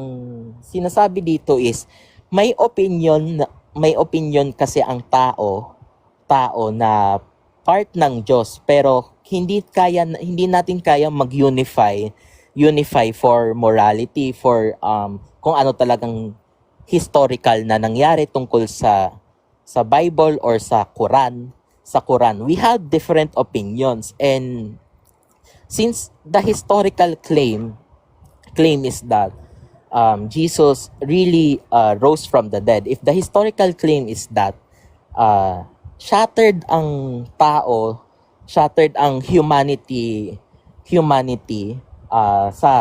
sinasabi dito is may opinion kasi ang tao na part ng Diyos, pero hindi natin kaya mag-unify for morality, for kung ano talagang historical na nangyari tungkol sa Bible or sa Quran. We have different opinions, and since the historical claim claim is that Jesus really rose from the dead, if the historical claim is that uh, shattered ang tao, shattered ang humanity sa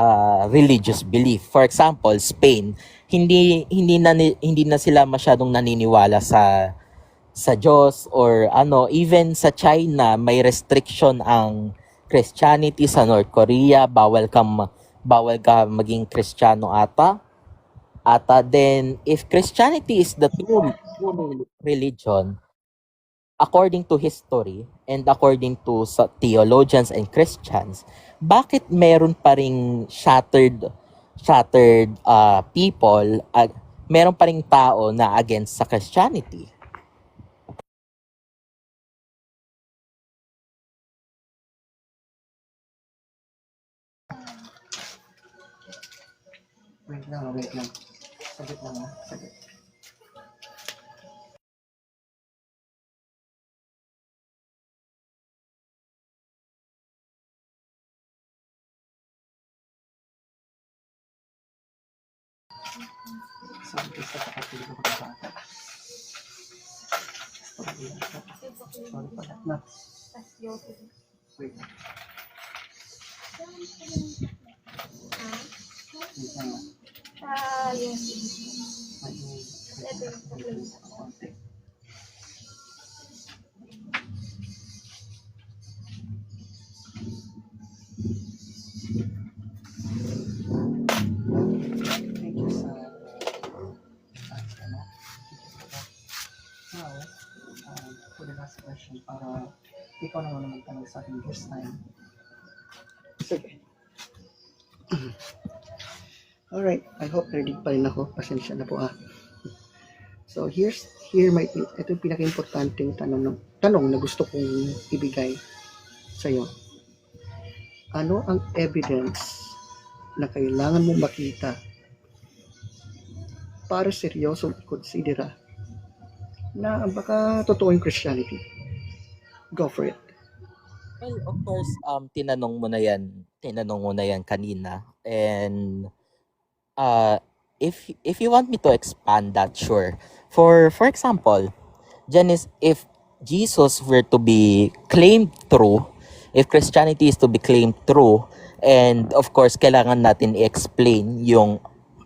religious belief. For example, Spain, hindi na sila masyadong naniniwala sa Diyos, or ano, even sa China may restriction ang Christianity. Sa North Korea bawal ka maging Kristiyano ata. Then if Christianity is the true religion according to history and according to theologians and Christians, bakit meron pa ring shattered people, meron pa ring tao na against sa Christianity? Wait lang. Saglit lang ha. Saglit. Sabi sa kapatid ko bata. Sorry pala. Na. Wait lang. Wait lang. Thank you sa now, for the last question, para ikaw naman magtanong sa akin this time. Sige. Alright, I hope ready pa rin ako. Pasensya na po So here might be, ito yung pinaka-importanting tanong na gusto kong ibigay sa iyo. Ano ang evidence na kailangan mong makita para seryosong i-considera na baka totoo yung Christianity? Go for it. Well, of course, tinanong mo na yan kanina. And if you want me to expand that, sure. For example, Janice, if Jesus were to be claimed true, if Christianity is to be claimed true, and of course, kailangan natin i-explain yung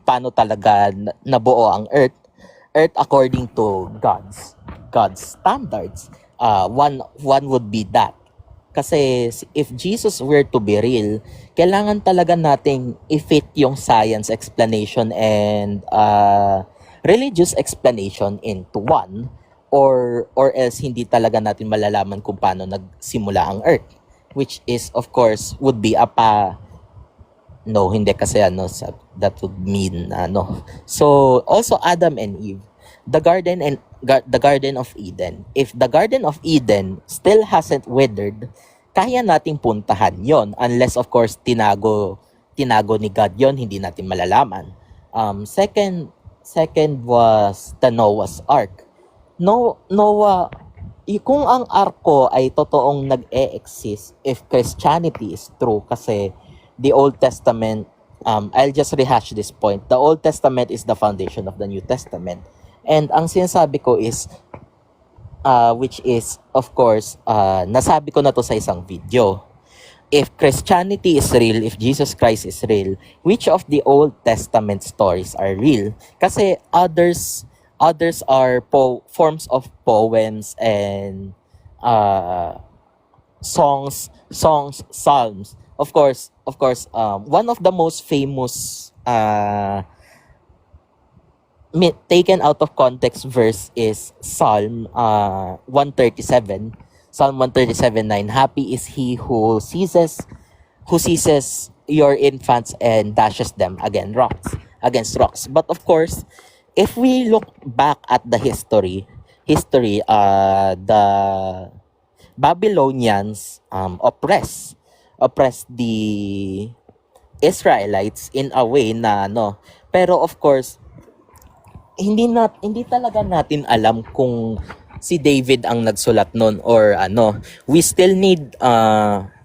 paano talaga nabuo ang earth according to God's standards. One would be that. Kasi if Jesus were to be real, kailangan talaga nating i-fit yung science explanation and religious explanation into one, or else hindi talaga natin malalaman kung paano nagsimula ang earth, which is of course would be hindi kasi that would mean so also Adam and Eve, the Garden of Eden. If the Garden of Eden still hasn't withered, kaya nating puntahan yon, unless of course tinago ni God yon, hindi natin malalaman. Second was the Noah's Ark. Noah, kung ang arko ay totoong nag-e-exist, if Christianity is true, kasi the Old Testament, I'll just rehash this point. The Old Testament is the foundation of the New Testament. And ang sinasabi ko is, which is, of course, nasabi ko na to sa isang video. If Christianity is real, if Jesus Christ is real, which of the Old Testament stories are real? Kasi others are forms of poems and songs, psalms. Of course, one of the most famous taken out of context verse is Psalm 137. Psalm 137:9. Happy is he who seizes your infants and dashes them against rocks. But of course, if we look back at the history, the Babylonians oppressed the Israelites in a way na pero of course hindi talaga natin alam kung si David ang nagsulat nun or we still need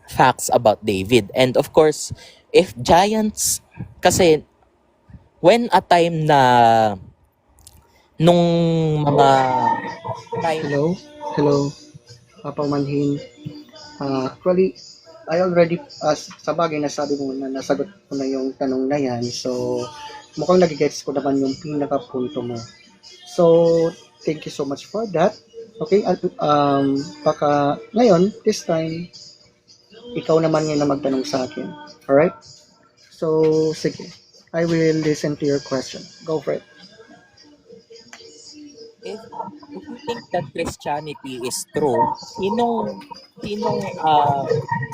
facts about David. And of course, if giants, kasi when a time na nung mga time, Hello? Hello? Papamanhin. Actually, I already, sa bagay nasabi mo na nasagot ko na yung tanong na yan. So, mukhang nagigets ko naman yung pinaka-punto mo. So, thank you so much for that. Okay, at baka ngayon, this time, ikaw naman ngayon na magtanong sa akin. Alright? So, sige. I will listen to your question. Go for it. if you think that Christianity is true,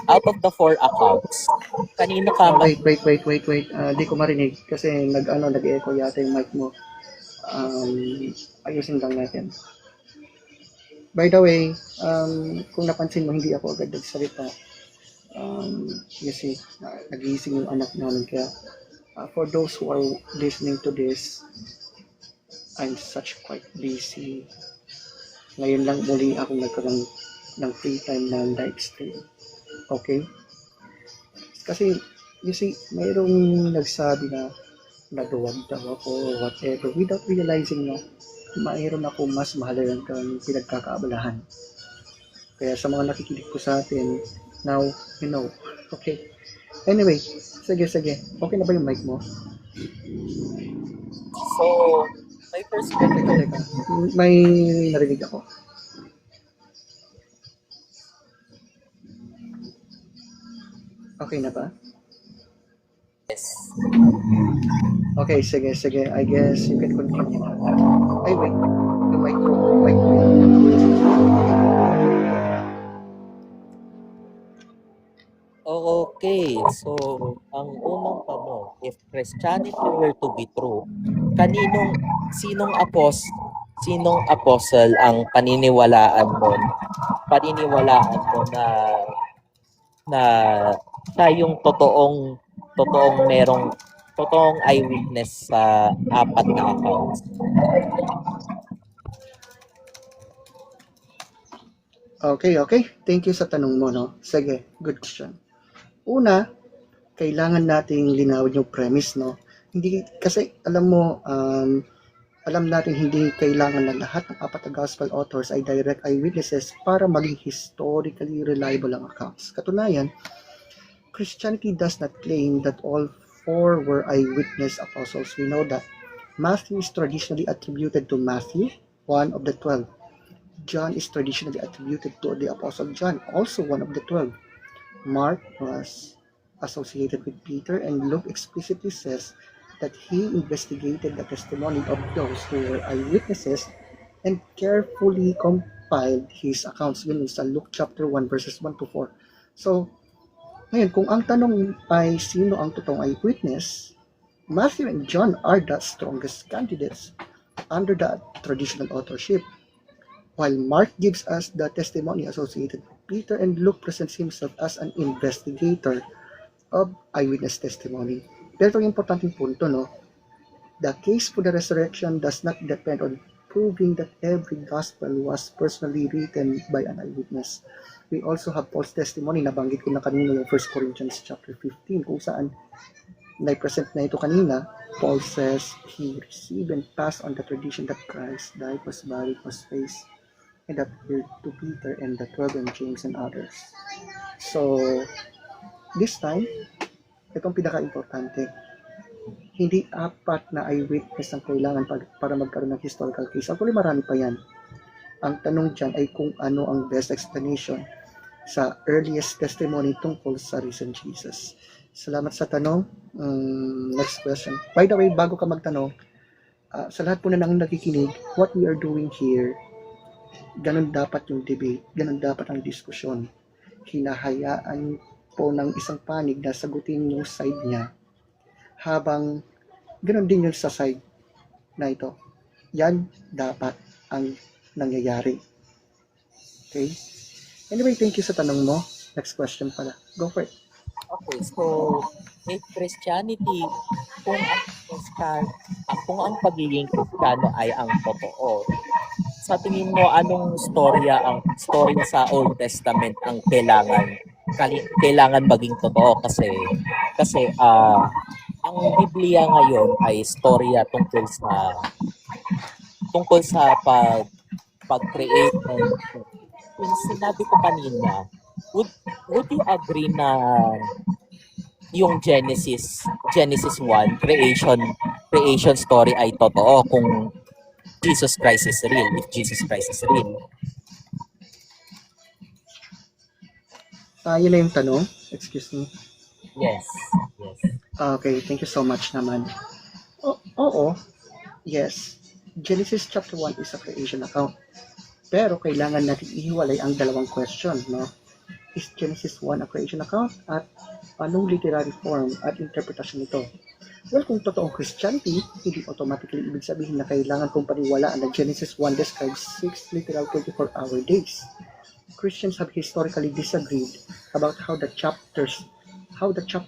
out of the four accounts, kanino ka Wait. Di ko marinig kasi nag-echo yata yung mic mo. Ayusin lang natin. By the way, kung napansin mo, hindi ako agad nagsalita. You see, nagising yung anak namin. Kaya, for those who are listening to this, I'm such quite busy. Ngayon lang muli ako nagkaroon ng free time na live stream. Okay? Kasi, you see, mayroong nagsabi na naduwag daw ako or whatever without realizing na mayroon ako mas mahalagang kang pinagkakaabalahan. Kaya sa mga nakikinig ko sa atin, now, you know. Okay? Anyway, sige. Okay na ba yung mic mo? So, my first question, Teka. May narinig ako. Okay na ba? is, Okay, sige. I guess you can continue na. Ay, wait. Yung mic ko. okay, so, ang unang tanong, if Christianity were to be true, sinong apostle ang paniniwalaan mo na siya yung totoong eyewitness sa apat na accounts. Okay. Thank you sa tanong mo, no? Sige, good question. Una, kailangan nating linawin yung premise, no? Hindi, kasi alam mo, alam natin hindi kailangan na lahat ng apat na gospel authors ay direct eyewitnesses para maging historically reliable ang accounts. Katunayan, Christianity does not claim that all four were eyewitness apostles. We know that Matthew is traditionally attributed to Matthew, one of the 12. John is traditionally attributed to the Apostle John, also one of the 12. Mark was associated with Peter, and Luke explicitly says that he investigated the testimony of those who were eyewitnesses and carefully compiled his accounts. Yun sa Luke chapter 1 verses 1 to 4. So, ngayon, kung ang tanong ay sino ang totoong eyewitness, Matthew and John are the strongest candidates under the traditional authorship. While Mark gives us the testimony associated with Peter, and Luke presents himself as an investigator of eyewitness testimony. Pero yung importanteng punto, no? The case for the resurrection does not depend on proving that every gospel was personally written by an eyewitness. We also have Paul's testimony, nabanggit ko na kanina yung 1 Corinthians chapter 15, kung saan na-present na ito kanina. Paul says he received and passed on the tradition that Christ died, was buried, was raised, and appeared to Peter and the 12 and James and others. So, this time, itong pinaka-importante, hindi apat na eyewitness ang kailangan para magkaroon ng historical case. Actually, marami pa yan. Ang tanong dyan ay kung ano ang best explanation sa earliest testimony tungkol sa risen Jesus. Salamat sa tanong. Next question. By the way, bago ka magtanong, sa lahat po na nang nakikinig, what we are doing here, ganun dapat yung debate, ganun dapat ang diskusyon. Hinahayaan po ng isang panig na sagutin yung side niya, habang ganun din yung sa side na ito. Yan dapat ang nangyayari. Okay? Anyway, thank you sa tanong mo. Next question pala. Go for it. Okay, so if Christianity, kung ang pagiging Kristiyano ay ang totoo, sa tingin mo anong storya sa Old Testament ang kailangan kailangan maging totoo kasi ang Biblia ngayon ay storya tungkol sa pag-create and yung sinabi ko kanina, would would you agree na yung Genesis 1 creation story ay totoo kung Jesus Christ is real, if Jesus Christ is real? Yun na yung tanong. Excuse me. Yes. Yes. Okay, thank you so much naman. Oo, yes. Genesis chapter 1 is a creation account. Pero kailangan natin ihiwalay ang dalawang question, no? Is Genesis 1 a creation account at anong literary form at interpretation nito? Well, kung totoong Christianity, hindi automatically ibig sabihin na kailangan kong paniwalaan na Genesis 1 describes 6 literal 24-hour days. Christians have historically disagreed about how the chapter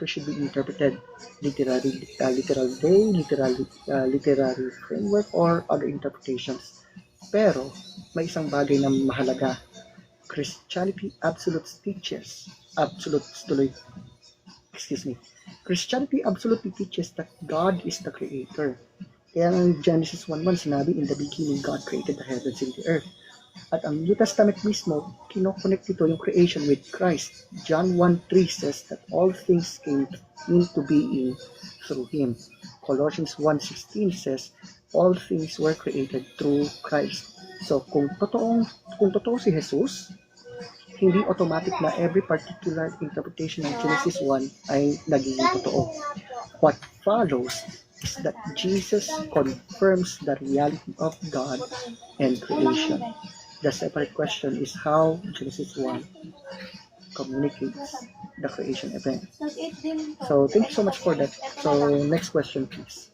should be interpreted, literal day, literary framework, or other interpretations. Pero may isang bagay na mahalaga. Christianity absolutely teaches that God is the creator. Kaya ang Genesis 1:1 sinabi, in the beginning God created the heavens and the earth. At ang New Testament mismo, kinoconnect ito yung creation with Christ. John 1:3 says that all things came into being through Him. Colossians 1:16 says all things were created through Christ. So kung totoo si Jesus, hindi automatic na every particular interpretation ng Genesis 1 ay nagiging totoo. What follows is that Jesus confirms the reality of God and creation. The separate question is how Genesis 1 communicates the creation event. So thank you so much for that. So next question please.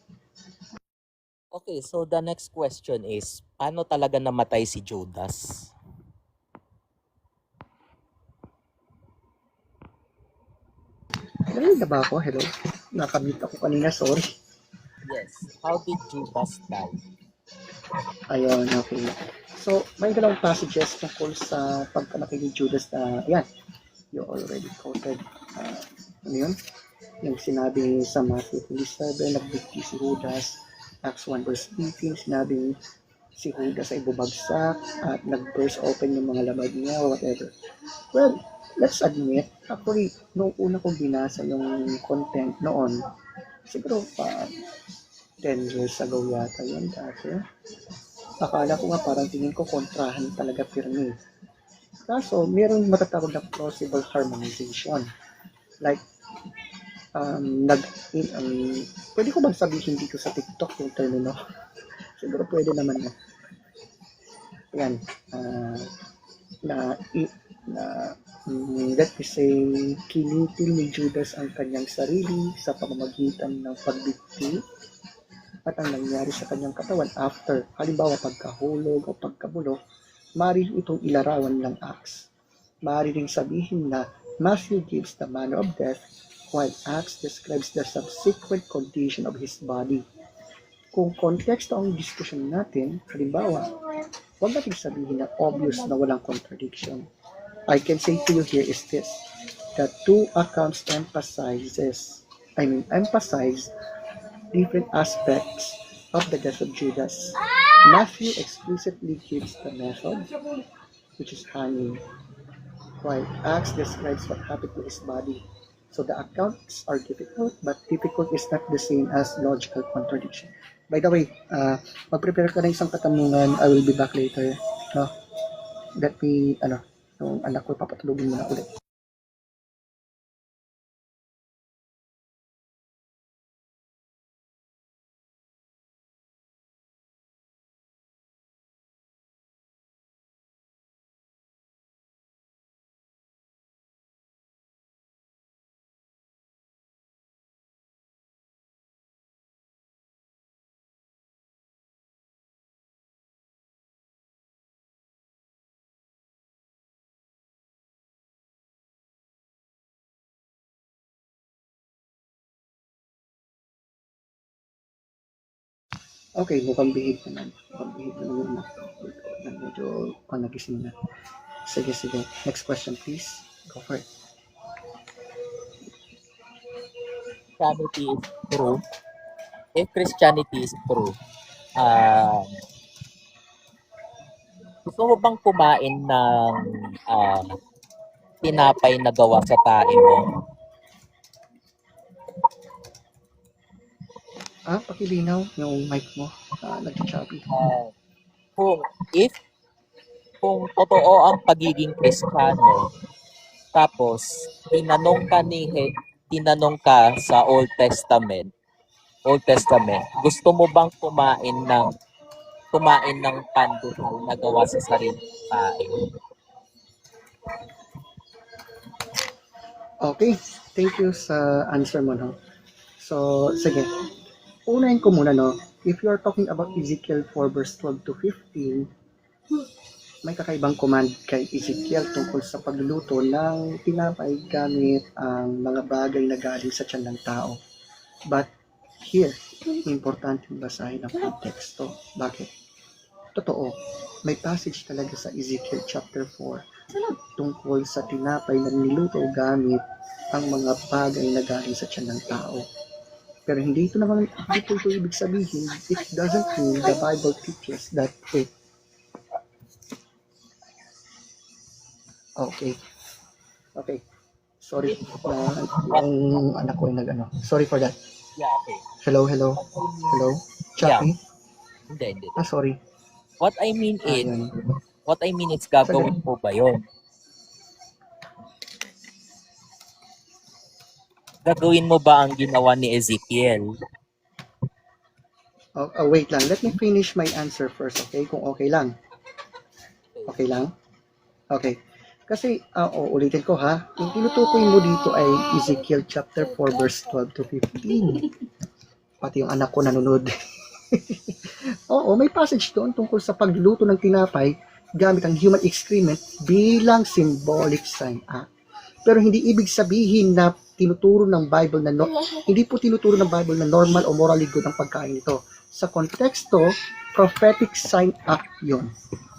Okay, so the next question is, paano talaga namatay si Judas? Narinig na ba ako? Hello? Nakamute ako kanina, sorry. Yes. How did Judas die? Ayun, okay. So, may dalawang passages tungkol sa pagkamatay ni Judas na, ayan, you already quoted. Ano yun? Yung sinabi sa Matthew 27, nagbigti si Judas. Acts 1 verse 18, sinabi si Judas ay bubagsak at nag-burst open yung mga labag niya, whatever. Well, let's admit, actually, nung una kong binasa yung content noon, siguro pa 10 years ago yata yun dati. Akala ko nga parang tingin ko kontrahan talaga pirmi. Kaso, meron matatawag na plausible harmonization. Like, pwede ko bang sabihin dito sa TikTok yung termino? Siguro pwede naman na. Yan, let me say, kinitil ni Judas ang kanyang sarili sa pamamagitan ng pagbigti at ang nangyari sa kanyang katawan after, halimbawa pagkahulog o pagkabulok, maaari itong ilarawan ng Acts. Maaari ring sabihin na Matthew gives the manner of death while Acts describes the subsequent condition of his body. Kung konteksto ang diskusyon natin, halimbawa, huwag natin sabihin na obvious na walang contradiction. I can say to you here is this, the two accounts emphasize different aspects of the death of Judas. Matthew explicitly gives the method, which is hanging, while Acts describes what happened to his body. So the accounts are difficult, but difficult is not the same as logical contradiction. By the way, mag-prepare ka na isang katanungan. I will be back later. No? Let me, yung anak ko, papatulogin mo na ulit. Okay, mukhang behave naman. Yung anak ko. Medyo nagising na. Sige. Next question, please. Go for it. Christianity is true, um, gusto mo bang kumain ng ah, tinapay na gawa sa tae mo? Pakilinaw yung mic mo. Nag-choppy. Kung if kung totoo ang pagiging Kristiyano, tapos tinanong ka sa Old Testament, gusto mo bang kumain ng pandesal na gawa sa sariling tae? Okay, thank you sa answer mo, no? So, sige. Unahin ko muna, no? If you are talking about Ezekiel 4 verse 12 to 15, may kakaibang command kay Ezekiel tungkol sa pagluluto ng tinapay gamit ang mga bagay na galing sa tiyan ng tao. But here, importante basahin ang konteksto. Bakit? Totoo, may passage talaga sa Ezekiel chapter 4 tungkol sa tinapay na niluto gamit ang mga bagay na galing sa tiyan ng tao. Pero hindi ito ibig sabihin, it doesn't mean the Bible teaches that way. Okay. Sorry. Yung anak ko ay nag-ano. Sorry for that. Yeah, okay. Hello? Choppy? Hindi. Sorry. What I mean is, Ayun. gagawin mo ba yun? Gagawin mo ba ang ginawa ni Ezekiel? Wait lang. Let me finish my answer first, okay? Kung okay lang. Okay lang? Okay. Kasi, ulitin ko ha. Yung tinutukoy mo dito ay Ezekiel chapter 4 verse 12 to 15. Pati yung anak ko nanonood. Oo, may passage doon tungkol sa pagluluto ng tinapay gamit ang human excrement bilang symbolic sign. Pero hindi ibig sabihin na tinuturo ng Bible hindi po tinuturo ng Bible na normal o morally good ang pagkain nito. Sa konteksto, prophetic sign act yun.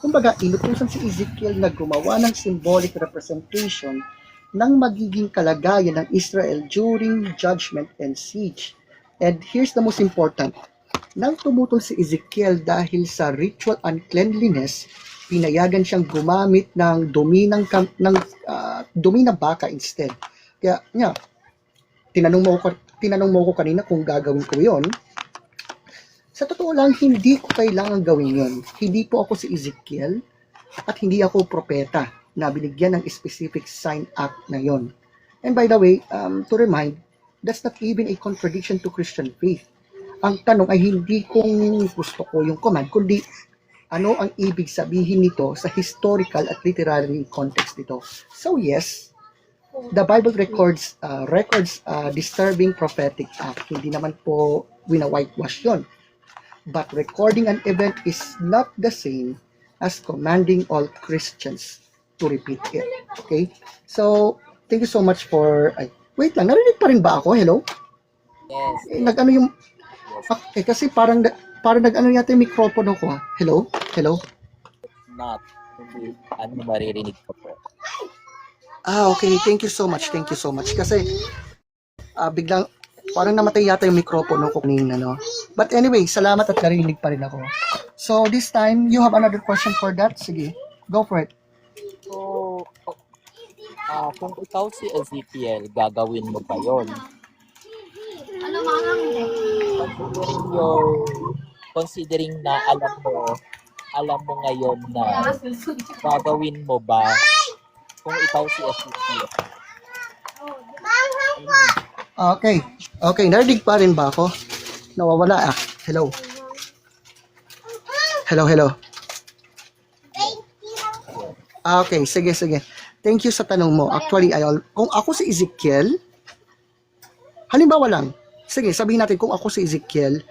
Kumbaga, inutusan si Ezekiel na gumawa ng symbolic representation ng magiging kalagayan ng Israel during judgment and siege. And here's the most important. Nang tumutol si Ezekiel dahil sa ritual uncleanliness, pinayagan siyang gumamit ng dumi ng baka instead. Kaya, tinanong mo ko kanina kung gagawin ko yon. Sa totoo lang, hindi ko kailangan gawin yon. Hindi po ako si Ezekiel at hindi ako propeta na binigyan ng specific sign act na yon. And by the way, to remind, that's not even a contradiction to Christian faith. Ang tanong ay hindi kung gusto ko yung command, kundi ano ang ibig sabihin nito sa historical at literary context nito. So yes, the Bible records disturbing prophetic act. Hindi naman po wina-whitewash yun. But recording an event is not the same as commanding all Christians to repeat it. Okay? So, thank you so much for... wait lang, narinig pa rin ba ako? Hello? Yes. Nag-ano yung... kasi parang nag-ano yata yung mikropono ko. Hello? Not. Hindi. Ano maririnig ko po? Okay. Thank you so much. Kasi biglang parang namatay yata yung mikropono ko kanina, no? But anyway, salamat at narinig pa rin ako. So, this time, you have another question for that? Sige, go for it. So, kung ikaw si Ezekiel, gagawin mo ba yun? Considering na alam mo ngayon na gagawin mo ba kung ikaw si Ezekiel? Okay, narinig pa rin ba ako? Nawawala Hello. Okay, sige. Thank you sa tanong mo. Actually, kung ako si Ezekiel, halimbawa lang, sige, sabihin natin kung ako si Ezekiel,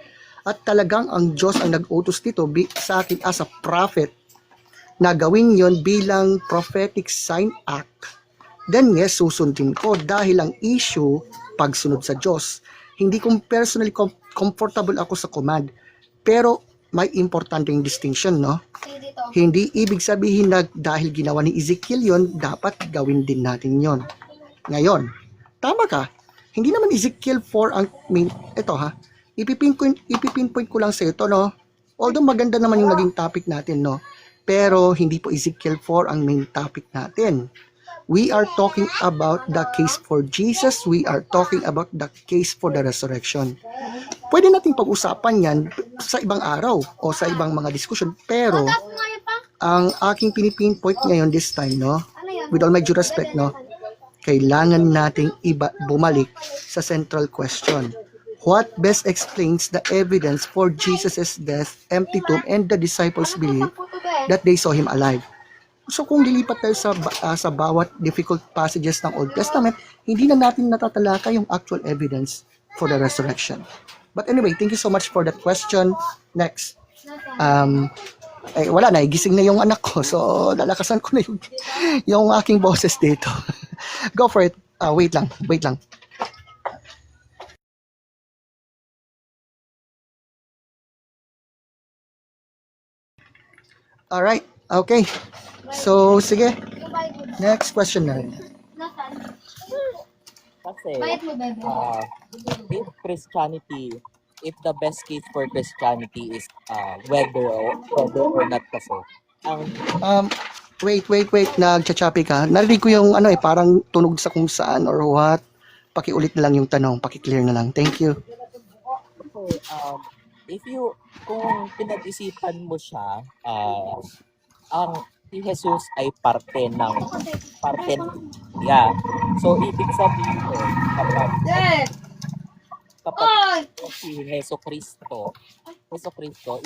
at talagang ang Diyos ang nag-utos dito sa akin as a prophet, na gawin yon bilang prophetic sign act, then yes, susundin ko dahil ang issue, pagsunod sa Diyos. Hindi ko personally comfortable ako sa command, pero may importanteng distinction, no? Hindi ibig sabihin na dahil ginawa ni Ezekiel yon, dapat gawin din natin yon. Ngayon, tama ka. Hindi naman Ezekiel 4 ang main, ito ha, ipipinpoint ko lang sa ito, no? Although maganda naman yung naging topic natin, no? Pero hindi po Ezekiel 4 ang main topic natin. We are talking about the case for Jesus. We are talking about the case for the resurrection. Pwede nating pag-usapan yan sa ibang araw o sa ibang mga discussion. Pero, ang aking pinipinpoint ngayon this time, no? With all my due respect, no? Kailangan nating bumalik sa central question. What best explains the evidence for Jesus' death, empty tomb, and the disciples' belief that they saw him alive? So kung lilipat tayo sa bawat difficult passages ng Old Testament, hindi na natin natatalaka yung actual evidence for the resurrection. But anyway, thank you so much for that question. Next. Wala na, gising na yung anak ko. So, lalakasan ko na yung aking boses dito. Go for it. Wait lang. Alright, okay. So, sige. Next question na rin. Kasi, if Christianity, if the best case for Christianity is whether or not kasi, Wait. Nagchachapi ka. Narinig ko yung parang tunog sa kung saan or what. Pakiulit na lang yung tanong. Paki-clear na lang. Thank you. Okay, kung pinag-isipan mo siya, ang si Jesus ay parte yeah. So, ibig sabihin kapag si Heso Kristo,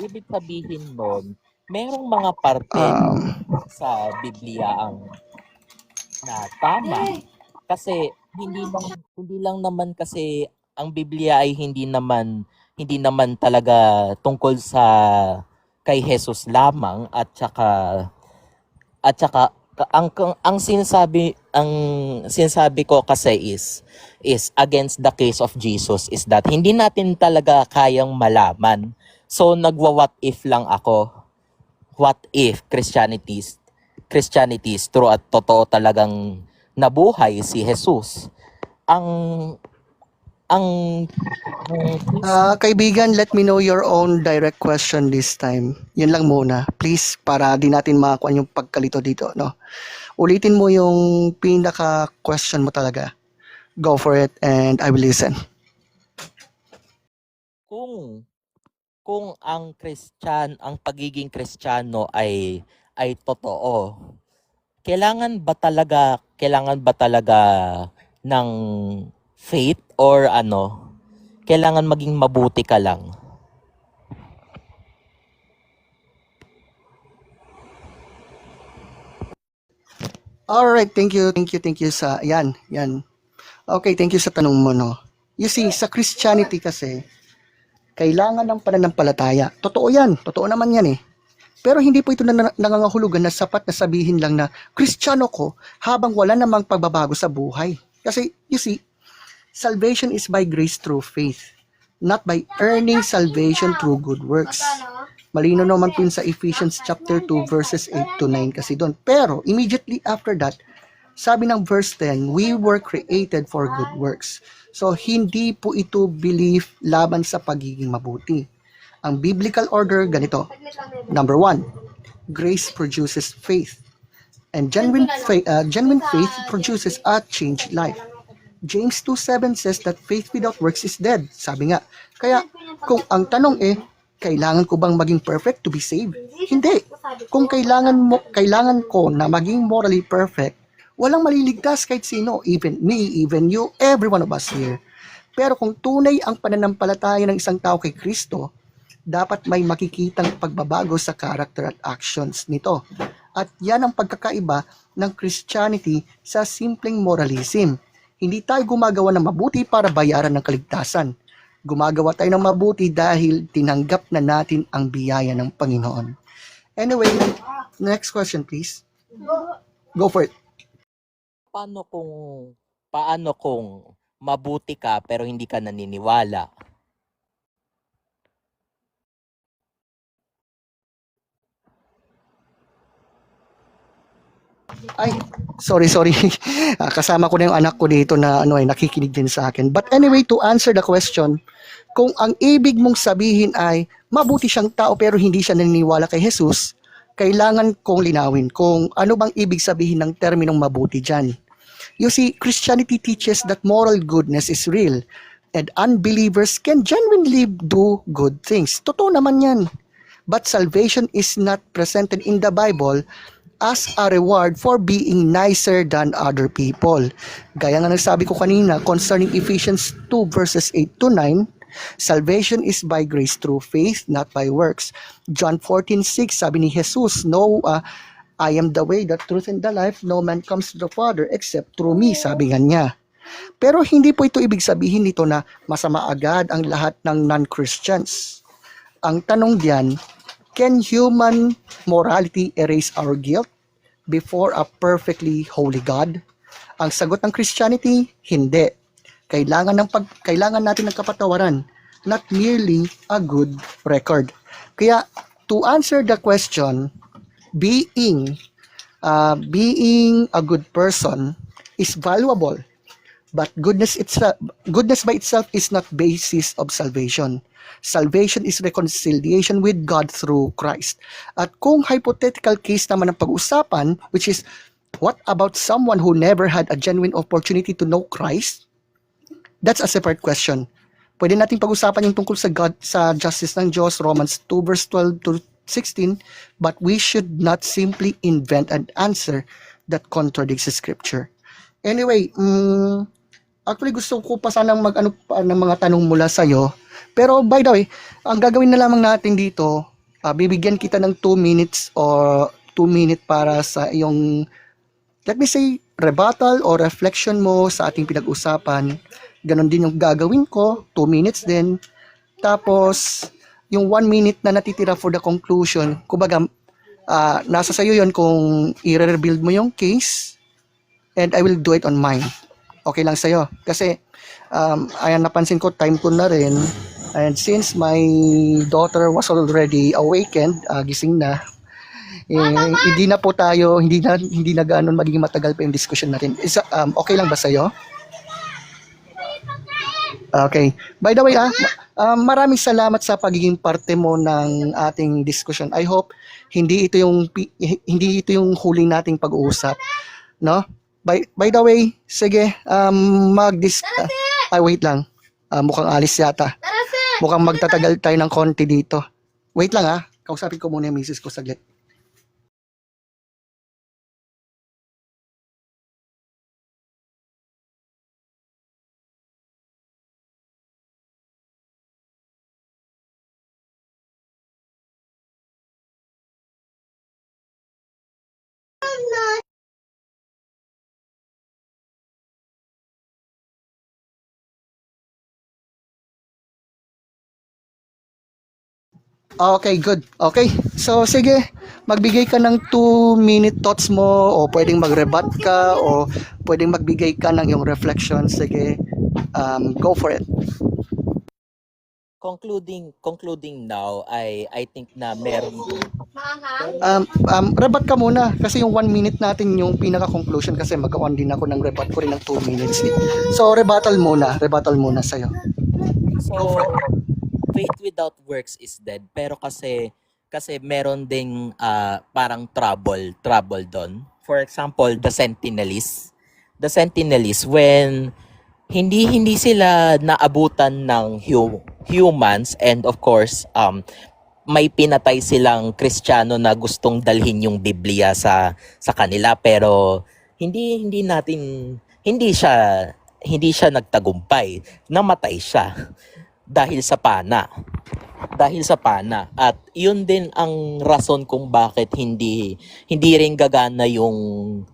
ibig sabihin nun, merong mga parte sa Biblia ang na tama. Kasi hindi lang naman kasi ang Biblia ay hindi naman talaga tungkol sa kay Jesus lamang at saka ang sinasabi ko kasi is against the case of Jesus is that hindi natin talaga kayang malaman. So nagwa-what if lang ako. What if Christianity is true at totoo talagang nabuhay si Jesus? Kaibigan, let me know your own direct question this time. Yun lang muna. Please, para di natin makakuha yung pagkalito dito, no? Ulitin mo yung pinaka-question mo talaga. Go for it and I will listen. Kung ang pagiging Kristiyano ay totoo, kailangan ba talaga ng faith or kailangan maging mabuti ka lang? Alright, thank you sa, yan. Okay, thank you sa tanong mo, no? You see, sa Christianity kasi, kailangan ng pananampalataya. Totoo yan, totoo naman yan eh. Pero hindi po ito nangangahulugan na sapat na sabihin lang na Kristiyano ko habang wala namang pagbabago sa buhay. Kasi, you see, salvation is by grace through faith, not by earning salvation through good works. Malino naman po sa Ephesians chapter 2 verses 8 to 9 kasi doon. Pero immediately after that, sabi ng verse 10, we were created for good works. So hindi po ito belief laban sa pagiging mabuti. Ang biblical order ganito. Number 1, grace produces faith. And genuine faith produces a changed life. James 2:7 says that faith without works is dead. Sabi nga. Kaya kung ang tanong kailangan ko bang maging perfect to be saved? Hindi. Kung kailangan ko na maging morally perfect, walang maliligtas kahit sino, even me, even you, every one of us here. Pero kung tunay ang pananampalataya ng isang tao kay Kristo, dapat may makikitang pagbabago sa character at actions nito. At yan ang pagkakaiba ng Christianity sa simpleng moralism. Hindi tayo gumagawa ng mabuti para bayaran ng kaligtasan. Gumagawa tayo ng mabuti dahil tinanggap na natin ang biyaya ng Panginoon. Anyway, next question please. Go for it. Paano kung mabuti ka pero hindi ka naniniwala? Ay, sorry. Kasama ko na yung anak ko dito na nakikinig din sa akin. But anyway, to answer the question, kung ang ibig mong sabihin ay mabuti siyang tao pero hindi siya naniniwala kay Jesus, kailangan kong linawin kung ano bang ibig sabihin ng terminong mabuti dyan. You see, Christianity teaches that moral goodness is real and unbelievers can genuinely do good things. Totoo naman yan. But salvation is not presented in the Bible as a reward for being nicer than other people. Gaya nga ng sabi ko kanina concerning Ephesians 2 verses 8 to 9, salvation is by grace through faith, not by works. John 14:6, sabi ni Jesus, I am the way, the truth, and the life. No man comes to the Father except through me, sabi nga niya. Pero hindi po ito ibig sabihin nito na masama agad ang lahat ng non-Christians. Ang tanong diyan, can human morality erase our guilt before a perfectly holy God? Ang sagot ng Christianity, hindi. Kailangan natin ng kapatawaran, not merely a good record. Kaya to answer the question, being a good person is valuable, but goodness by itself is not basis of salvation. Salvation is reconciliation with God through Christ. At kung hypothetical case naman ang pag-usapan, which is, what about someone who never had a genuine opportunity to know Christ? That's a separate question. Pwede natin pag-usapan yung tungkol sa God, sa justice ng Diyos, Romans 2 verse 12 to 16, but we should not simply invent an answer that contradicts the scripture. Anyway, actually gusto ko pa sanang ng mga tanong mula sa'yo. Pero by the way, ang gagawin na lamang natin dito, bibigyan kita ng 2 minutes or 2 minutes para sa iyong, let me say, rebuttal or reflection mo sa ating pinag-usapan. Ganon din yung gagawin ko, 2 minutes din. Tapos, yung 1 minute na natitira for the conclusion, kumbaga, nasa sayo yon kung i-rebuild mo yung case, and I will do it on mine. Okay lang sa'yo. Kasi, ayan, napansin ko, time ko na rin. And since my daughter was already awakened, gising na, hindi na po tayo, hindi na ganoon magiging matagal pa yung discussion natin. Okay lang ba sa'yo? Okay. By the way, maraming salamat sa pagiging parte mo ng ating discussion. I hope hindi ito yung huling nating pag-uusap, no? By the way, sige, wait lang. Mukhang alis yata. Mukhang magtatagal tayo ng konti dito. Wait lang kausapin ko muna yung misis ko saglit. Okay, good. Okay. So, sige, magbigay ka ng 2-minute thoughts mo o pwedeng mag-rebut ka o pwedeng magbigay ka ng yung reflection. Sige, go for it. Concluding now, I think na meron Rebut ka muna kasi yung 1 minute natin yung pinaka-conclusion kasi mag-on din ako ng rebut ko rin ng 2 minutes. So, rebuttal muna sa'yo. So, faith without works is dead. Pero kasi meron ding parang trouble doon. For example, the Sentinelists. The Sentinelists, when hindi sila naabutan ng humans, and of course, may pinatay silang Kristiyano na gustong dalhin yung Biblia sa kanila, pero hindi siya nagtagumpay, namatay siya dahil sa pana. At yun din ang rason kung bakit hindi rin gagana yung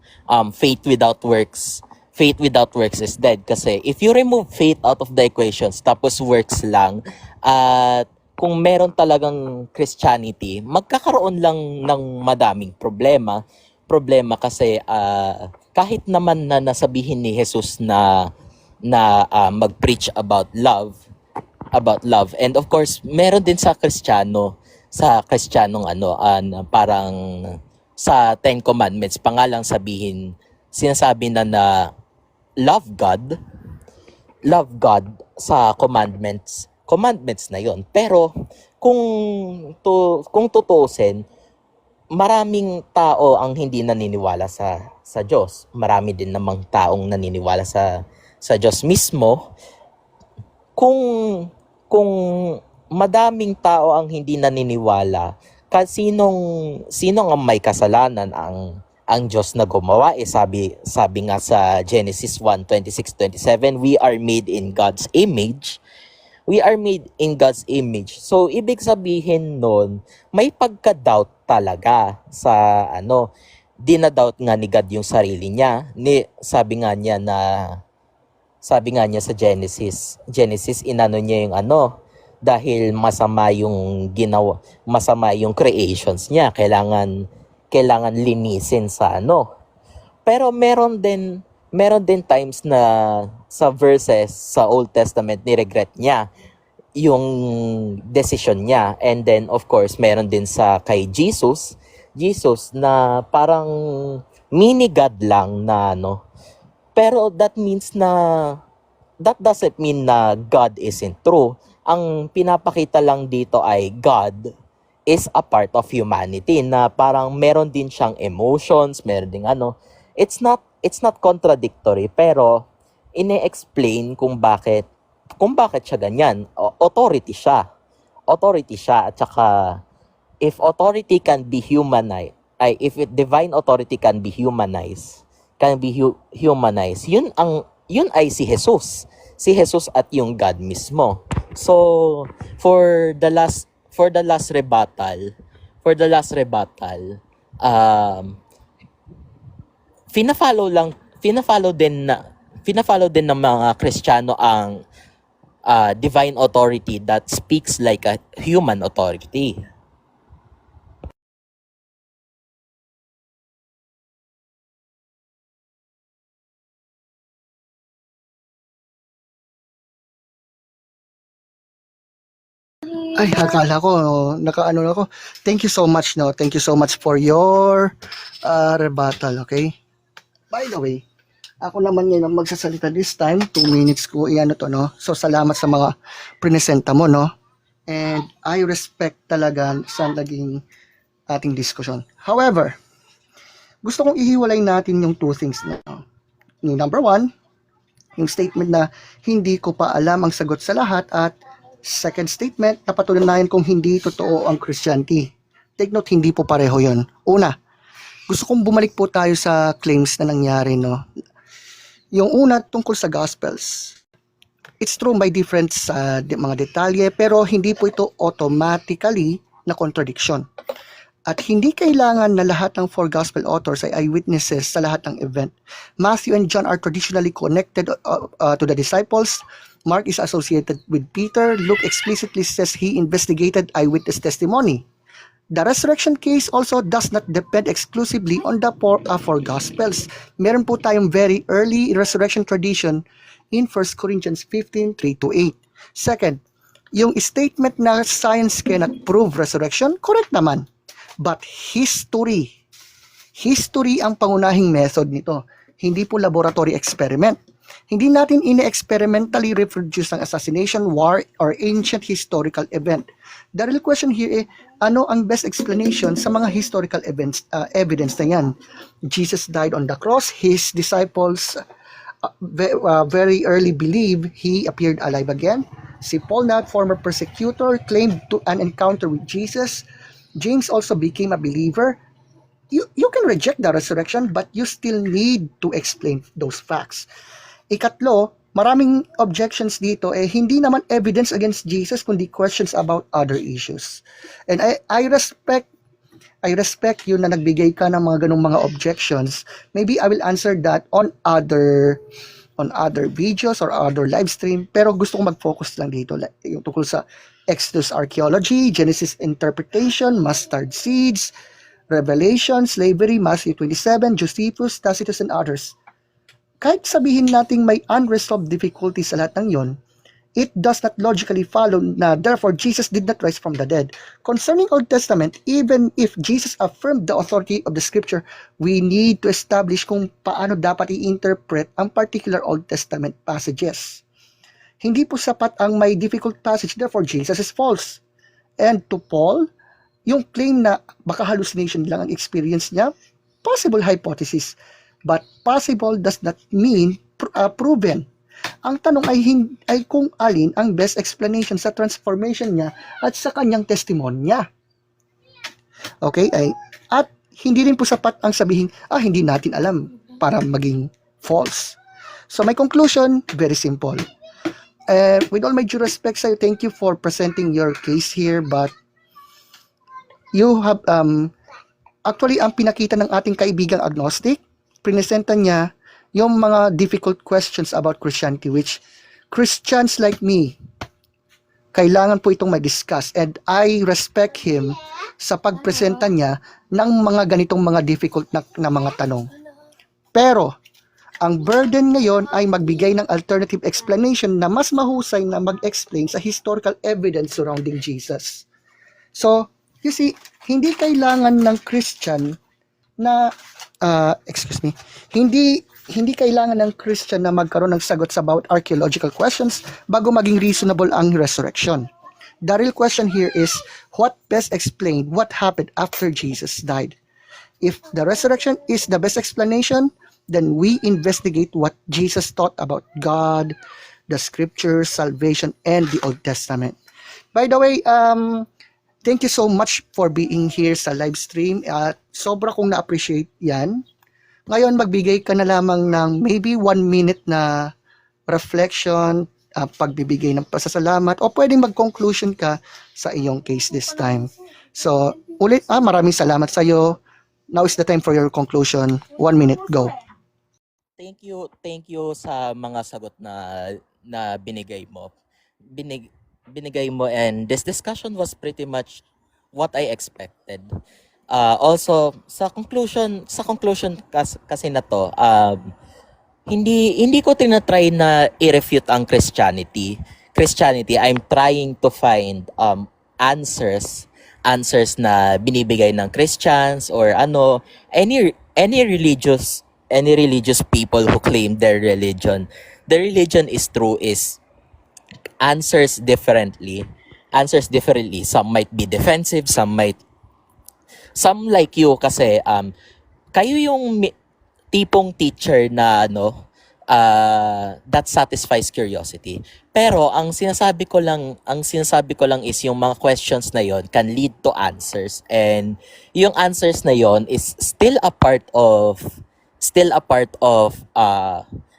faith without works. Faith without works is dead. Kasi if you remove faith out of the equations, tapos works lang, at kung meron talagang Christianity, magkakaroon lang ng madaming problema. Kasi kahit naman na nasabihin ni Jesus na mag-preach about love, and of course meron din sa Kristiyanong parang sa Ten Commandments pa nga lang sinasabi na love God sa commandments na yon. Pero kung kung tutusin, maraming tao ang hindi naniniwala sa Diyos. Marami din namang taong naniniwala sa Diyos mismo. Kung madaming tao ang hindi naniniwala, sinong ang may kasalanan? Ang Diyos na gumawa, sabi nga sa Genesis 1:26-27, we are made in God's image. We are made in God's image. So ibig sabihin nun, may pagka-doubt talaga sa dinadoubt nga ni God yung sarili niya. Sabi nga niya sa Genesis inano niya yung dahil masama yung creations niya, kailangan linisin sa Pero meron din times na sa verses sa Old Testament ni-regret niya yung decision niya. And then of course, meron din kay Jesus na parang mini God lang na Pero that doesn't mean na God isn't true. Ang pinapakita lang dito ay God is a part of humanity, na parang meron din siyang emotions, meron ding it's not contradictory, pero ine-explain kung bakit siya ganyan. Authority siya at saka if authority can be humanized, if divine authority can be humanized, yun ay si Jesus at yung God mismo. So for the last rebuttal, fina-follow din ng mga Kristiyano ang divine authority that speaks like a human authority. Ay, akala ko, nakaano na ako. Thank you so much, no? Thank you so much for your rebuttal, okay? By the way, ako naman ngayon ang magsasalita this time. 2 minutes ko, to, no? So, salamat sa mga prinesenta mo, no? And I respect talaga sa naging ating discussion. However, gusto kong ihiwalay natin yung two things na. Yung number 1, yung statement na hindi ko pa alam ang sagot sa lahat, at second statement, napatunayan kung hindi totoo ang Christianity. Take note, hindi po pareho yon. Una, gusto kong bumalik po tayo sa claims na nangyari, no? Yung una, tungkol sa Gospels. It's true, may difference sa mga detalye, pero hindi po ito automatically na contradiction. At hindi kailangan na lahat ng 4 Gospel authors ay eyewitnesses sa lahat ng event. Matthew and John are traditionally connected to the disciples. Mark is associated with Peter. Luke explicitly says he investigated eyewitness testimony. The resurrection case also does not depend exclusively on the 4 Gospels. Meron po tayong very early resurrection tradition in 1 Corinthians 15:3-8. Second, yung statement na science cannot prove resurrection, correct naman. But history ang pangunahing method nito. Hindi po laboratory experiment. Hindi natin ine-experimentally reproduce ang assassination, war, or ancient historical event. The real question here is, ano ang best explanation sa mga historical events, evidence na yan? Jesus died on the cross. His disciples very early believe he appeared alive again. Si Paul, not former persecutor, claimed to an encounter with Jesus. James also became a believer. You can reject the resurrection, but you still need to explain those facts. Ikatlo, maraming objections dito hindi naman evidence against Jesus kundi questions about other issues. And I respect you na nagbigay ka ng mga ganung mga objections. Maybe I will answer that on other videos or other live stream, pero gusto kong mag-focus lang dito yung tungkol sa Exodus archaeology, Genesis interpretation, mustard seeds, Revelation, slavery, Matthew 27, Josephus, Tacitus, and others. Kahit sabihin nating may unresolved difficulty sa lahat ng yon, it does not logically follow na therefore Jesus did not rise from the dead. Concerning Old Testament, even if Jesus affirmed the authority of the scripture, we need to establish kung paano dapat i-interpret ang particular Old Testament passages. Hindi po sapat ang may difficult passage, therefore Jesus is false. And to Paul, yung claim na baka hallucination lang ang experience niya, possible hypothesis. But possible does not mean proven. Ang tanong ay kung alin ang best explanation sa transformation niya at sa kanyang testimonya. Okay? At hindi rin po sapat ang sabihin, hindi natin alam para maging false. So my conclusion, very simple. With all my due respect sa'yo, thank you for presenting your case here, but you have, actually, ang pinakita ng ating kaibigang agnostic, presenta niya yung mga difficult questions about Christianity, which Christians like me, kailangan po itong ma-discuss, and I respect him sa pagpresenta niya ng mga ganitong mga difficult na mga tanong. Pero, ang burden ngayon ay magbigay ng alternative explanation na mas mahusay na mag-explain sa historical evidence surrounding Jesus. So, you see, hindi kailangan ng Christian na, hindi kailangan ng Christian na magkaroon ng sagot sa about archaeological questions bago maging reasonable ang resurrection. The real question here is, what best explained what happened after Jesus died? If the resurrection is the best explanation, then we investigate what Jesus taught about God, the scriptures, salvation, and the Old Testament. By the way, thank you so much for being here sa live stream. Sobra kong na-appreciate yan. Ngayon, magbigay ka na lamang ng maybe 1 minute na reflection, pagbibigay ng pasasalamat, o pwedeng mag-conclusion ka sa iyong case this time. So, ulit, maraming salamat sa iyo. Now is the time for your conclusion. 1 minute, go. Thank you sa mga sagot na binigay mo. Binigay mo, and this discussion was pretty much what I expected. Also sa conclusion kasi na to, hindi ko tinatry na i-refute ang Christianity. I'm trying to find answers na binibigay ng Christians or any religious people who claim the religion is true is answers differently. Some might be defensive, some like you kasi kayo yung tipong teacher na that satisfies curiosity. Pero ang sinasabi ko lang is yung mga questions na yon can lead to answers, and yung answers na yon is still a part of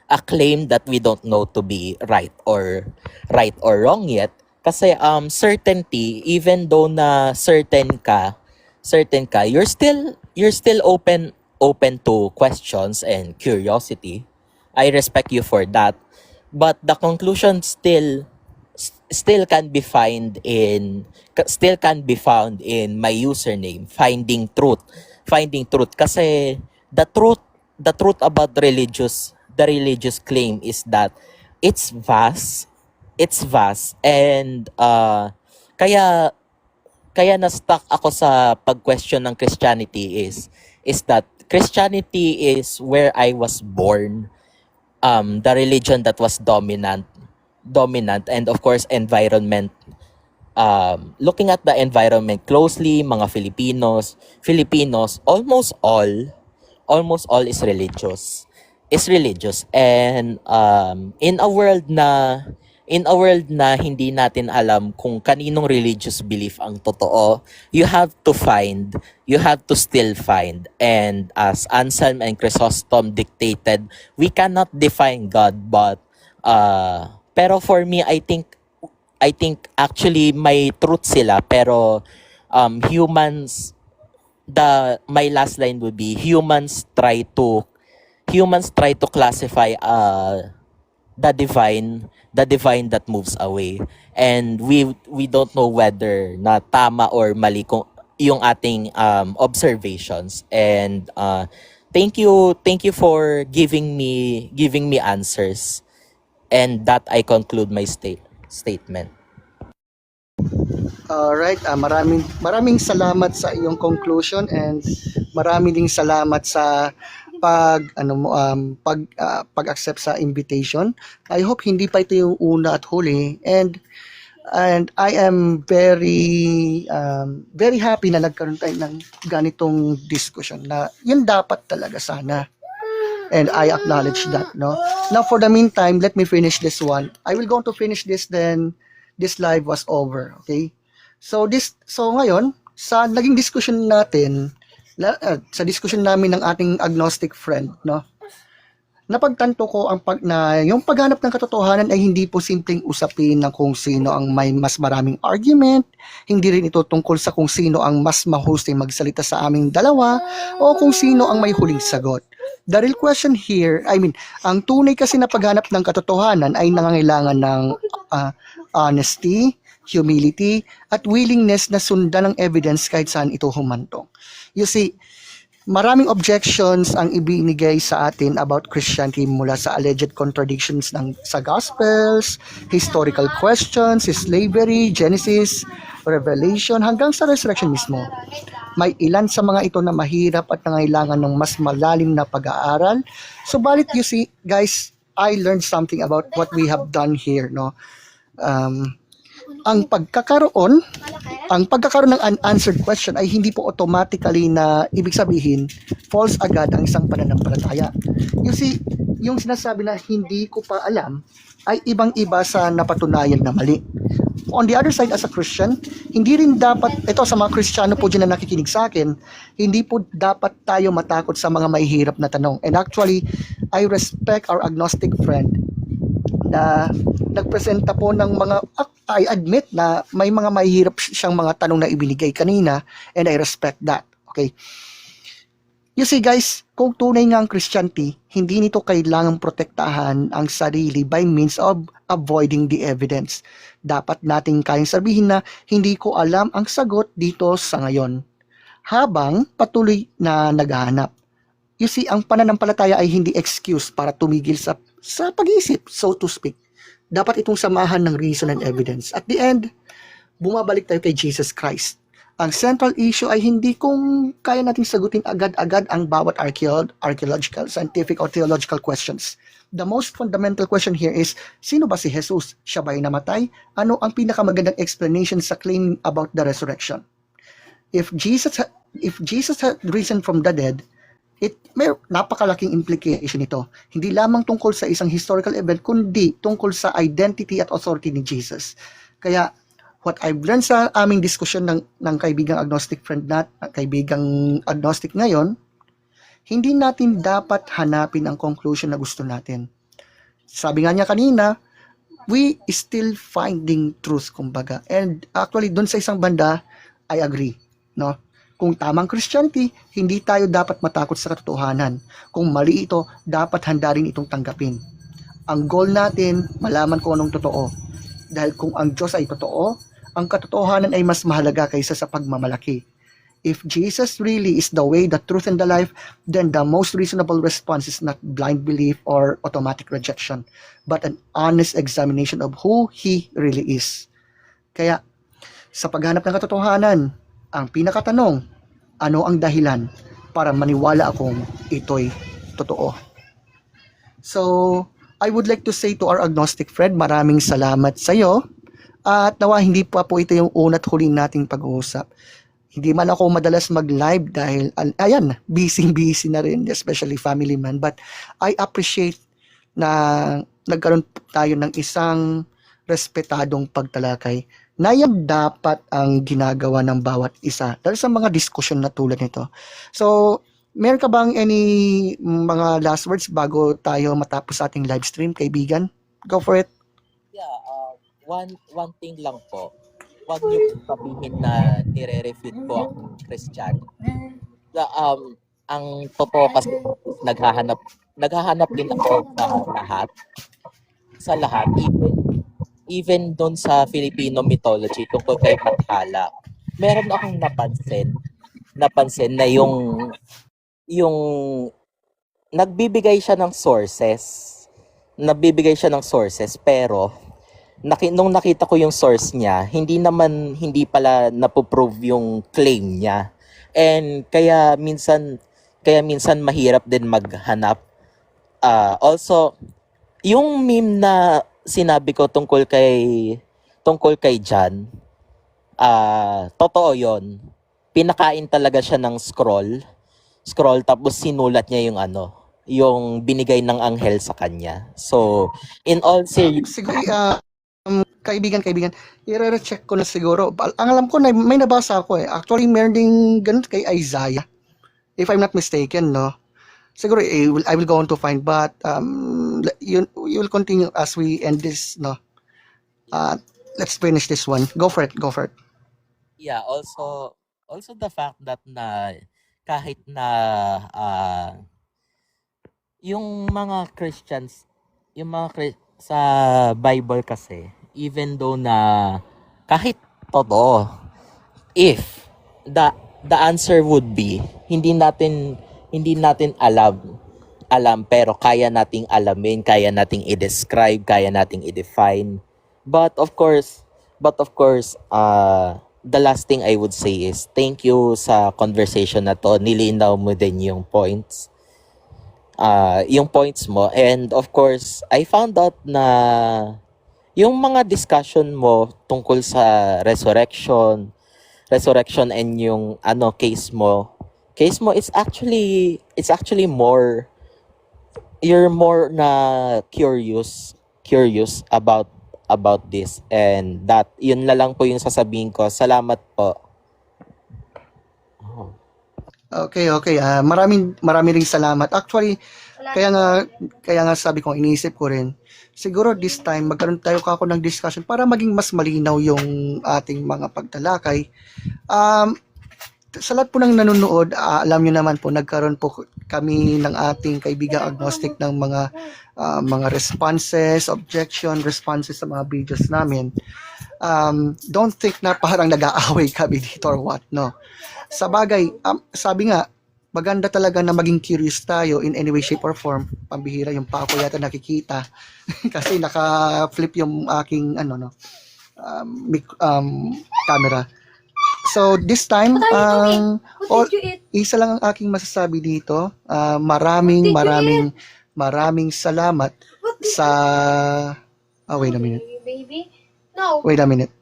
a claim that we don't know to be right or wrong yet, kasi certainty, even though na certain ka, you're still open to questions and curiosity. I respect you for that, but the conclusion still can be found in my username, finding truth, kasi the truth about the religious claim is that it's vast, and kaya na-stuck ako sa pag-question ng Christianity is that Christianity is where I was born, the religion that was dominant, and of course environment. Looking at the environment closely, mga Filipinos, almost all is religious, and in a world na hindi natin alam kung kaninong religious belief ang totoo, you have to still find, and as Anselm and Chrysostom dictated, we cannot define God, but pero for me, I think actually may truth sila, pero humans, my last line would be humans try to classify the divine that moves away, and we don't know whether na tama or mali kung yung ating observations, and thank you for giving me answers, and that I conclude my statement. Alright, maraming salamat sa iyong conclusion and maraming ding salamat sa pag-accept sa invitation. I hope hindi pa ito yung una at huli, and I am very happy na nagkaroon tayo ng ganitong discussion na yun dapat talaga sana. And I acknowledge that, no? Now, for the meantime, let me finish this one. I will go to finish this, then this live was over, okay? So ngayon, sa naging discussion natin, sa discussion namin ng ating agnostic friend, no? Napagtanto ko yung paghanap ng katotohanan ay hindi po simpleng usapin ng kung sino ang may mas maraming argument, hindi rin ito tungkol sa kung sino ang mas mahusay magsalita sa aming dalawa, o kung sino ang may huling sagot. The real question here, ang tunay kasi na paghanap ng katotohanan ay nangangailangan ng honesty, humility, at willingness na sundan ng evidence kahit saan ito humantong. You see, maraming objections ang ibinigay sa atin about Christianity mula sa alleged contradictions sa Gospels, historical questions, slavery, Genesis, Revelation, hanggang sa resurrection mismo. May ilan sa mga ito na mahirap at nangailangan ng mas malalim na pag-aaral. Subalit, you see, guys, I learned something about what we have done here, no? Ang pagkakaroon ng unanswered question ay hindi po automatically na ibig sabihin false agad ang isang pananampalataya. You see, yung sinasabi na hindi ko pa alam ay ibang-iba sa napatunayan na mali. On the other side, as a Christian, hindi rin dapat, ito sa mga Kristiyano po dyan na nakikinig sa akin, hindi po dapat tayo matakot sa mga mahihirap na tanong. And actually, I respect our agnostic friend na nagpresenta po ng I admit na may mga mahihirap siyang mga tanong na ibinigay kanina, and I respect that. Okay? You see guys, kung tunay nga ang Christianity, hindi nito kailangang protektahan ang sarili by means of avoiding the evidence. Dapat nating kayang sabihin na hindi ko alam ang sagot dito sa ngayon, habang patuloy na naghahanap. You see, ang pananampalataya ay hindi excuse para tumigil sa pag-iisip, so to speak. Dapat itong samahan ng reason and evidence. At the end, bumabalik tayo kay Jesus Christ. Ang central issue ay hindi kung kaya nating sagutin agad-agad ang bawat archaeological, scientific, or theological questions. The most fundamental question here is, sino ba si Jesus? Siya ba'y namatay? Ano ang pinakamagandang explanation sa claim about the resurrection? If Jesus had risen from the dead, may napakalaking implication ito. Hindi lamang tungkol sa isang historical event, kundi tungkol sa identity at authority ni Jesus. Kaya, what I've learned sa aming diskusyon ng kaibigang agnostic friend kaibigang agnostic ngayon, hindi natin dapat hanapin ang conclusion na gusto natin. Sabi nga niya kanina, we still finding truth, kumbaga. And actually, dun sa isang banda, I agree, no? Kung tamang Christianity, hindi tayo dapat matakot sa katotohanan. Kung mali ito, dapat handa rin itong tanggapin. Ang goal natin, malaman kung anong totoo. Dahil kung ang Diyos ay totoo, ang katotohanan ay mas mahalaga kaysa sa pagmamalaki. If Jesus really is the way, the truth, and the life, then the most reasonable response is not blind belief or automatic rejection, but an honest examination of who He really is. Kaya, sa paghanap ng katotohanan, ang pinakatanong, ano ang dahilan para maniwala akong ito'y totoo? So, I would like to say to our agnostic friend, maraming salamat sa iyo. At nawa hindi pa po ito yung una't huling nating pag-uusap. Hindi man ako madalas mag-live dahil, busy na rin, especially family man. But I appreciate na nagkaroon tayo ng isang respetadong pagtalakay na yan dapat ang ginagawa ng bawat isa dahil sa mga diskusyon na tulad nito. So, meron ka bang any mga last words bago tayo matapos ating live stream, kaibigan? Go for it. Yeah, one thing lang po. Huwag niyo sabihin na nire-refute po ang Christian. Ang totoo kasi naghahanap din ako sa lahat, even doon sa Filipino mythology tungkol kay Bathala. Meron akong napansin na yung nagbibigay siya ng sources pero nung nakita ko yung source niya, hindi pala napoprove yung claim niya. And kaya minsan mahirap din maghanap. Also, yung meme na sinabi ko tungkol kay Jan, totoo 'yon. Pinakain talaga siya ng scroll tapos sinulat niya yung binigay ng anghel sa kanya. So, in all Siguro, kaibigan, i-check ko na siguro. Ang alam ko, na may nabasa ako eh. Actually, meron ding ganun kay Isaiah. If I'm not mistaken, no? Siguro, I will go on to find. But, you will continue as we end this, no? Let's finish this one. Go for it. yeah, also the fact that kahit na yung mga Christians, sa Bible kasi, even though na kahit totoo, if the answer would be hindi natin alam pero kaya nating alamin, kaya nating i-describe, kaya nating i-define. But of course, the last thing I would say is thank you sa conversation na to. Nilinaw mo din yung points mo. And of course, I found out na yung mga discussion mo tungkol sa resurrection and yung case mo it's actually more, you're more na curious about this, and that yun na lang po yung sasabihin ko. Salamat po. Okay. Maraming ring salamat. Actually, kaya nga sabi ko, iniisip ko rin, siguro this time magkaroon tayo ng discussion para maging mas malinaw yung ating mga pagtalakay. Sa lahat po ng nanonood, alam nyo naman po, nagkaroon po kami ng ating kaibigang agnostic ng mga responses, responses sa mga videos namin. Don't think na parang nag-aaway kami dito or what, no. Sa bagay, sabi nga, maganda talaga na maging curious tayo in any way, shape, or form. Pambihira yung pa ako yata nakikita. Kasi naka-flip yung aking camera. So this time, isa lang ang aking masasabi dito. Maraming salamat sa... wait a minute. Baby? No. Wait a minute.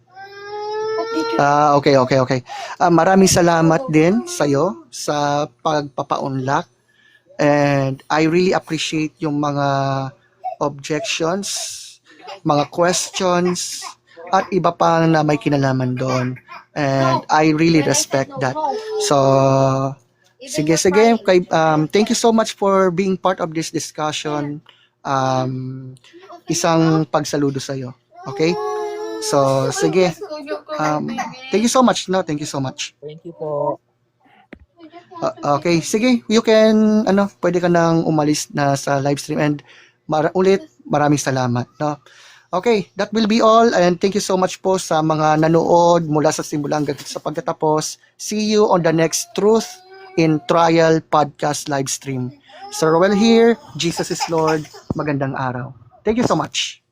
Okay. Maraming salamat din sa'yo sa pagpapaunlak. And I really appreciate yung mga objections, mga questions, at iba pa na may kinalaman doon. And I really respect that. So, sige. Thank you so much for being part of this discussion. Isang pagsaludo sa'yo. Okay? So, sige. Thank you so much. No, thank you so much. Thank you po. Okay, sige. You can, pwede ka nang umalis na sa live stream. And maraming salamat. No? Okay, that will be all. And thank you so much po sa mga nanood mula sa simula hanggang sa pagkatapos. See you on the next Truth in Trial podcast live stream. Sir Roel here. Jesus is Lord. Magandang araw. Thank you so much.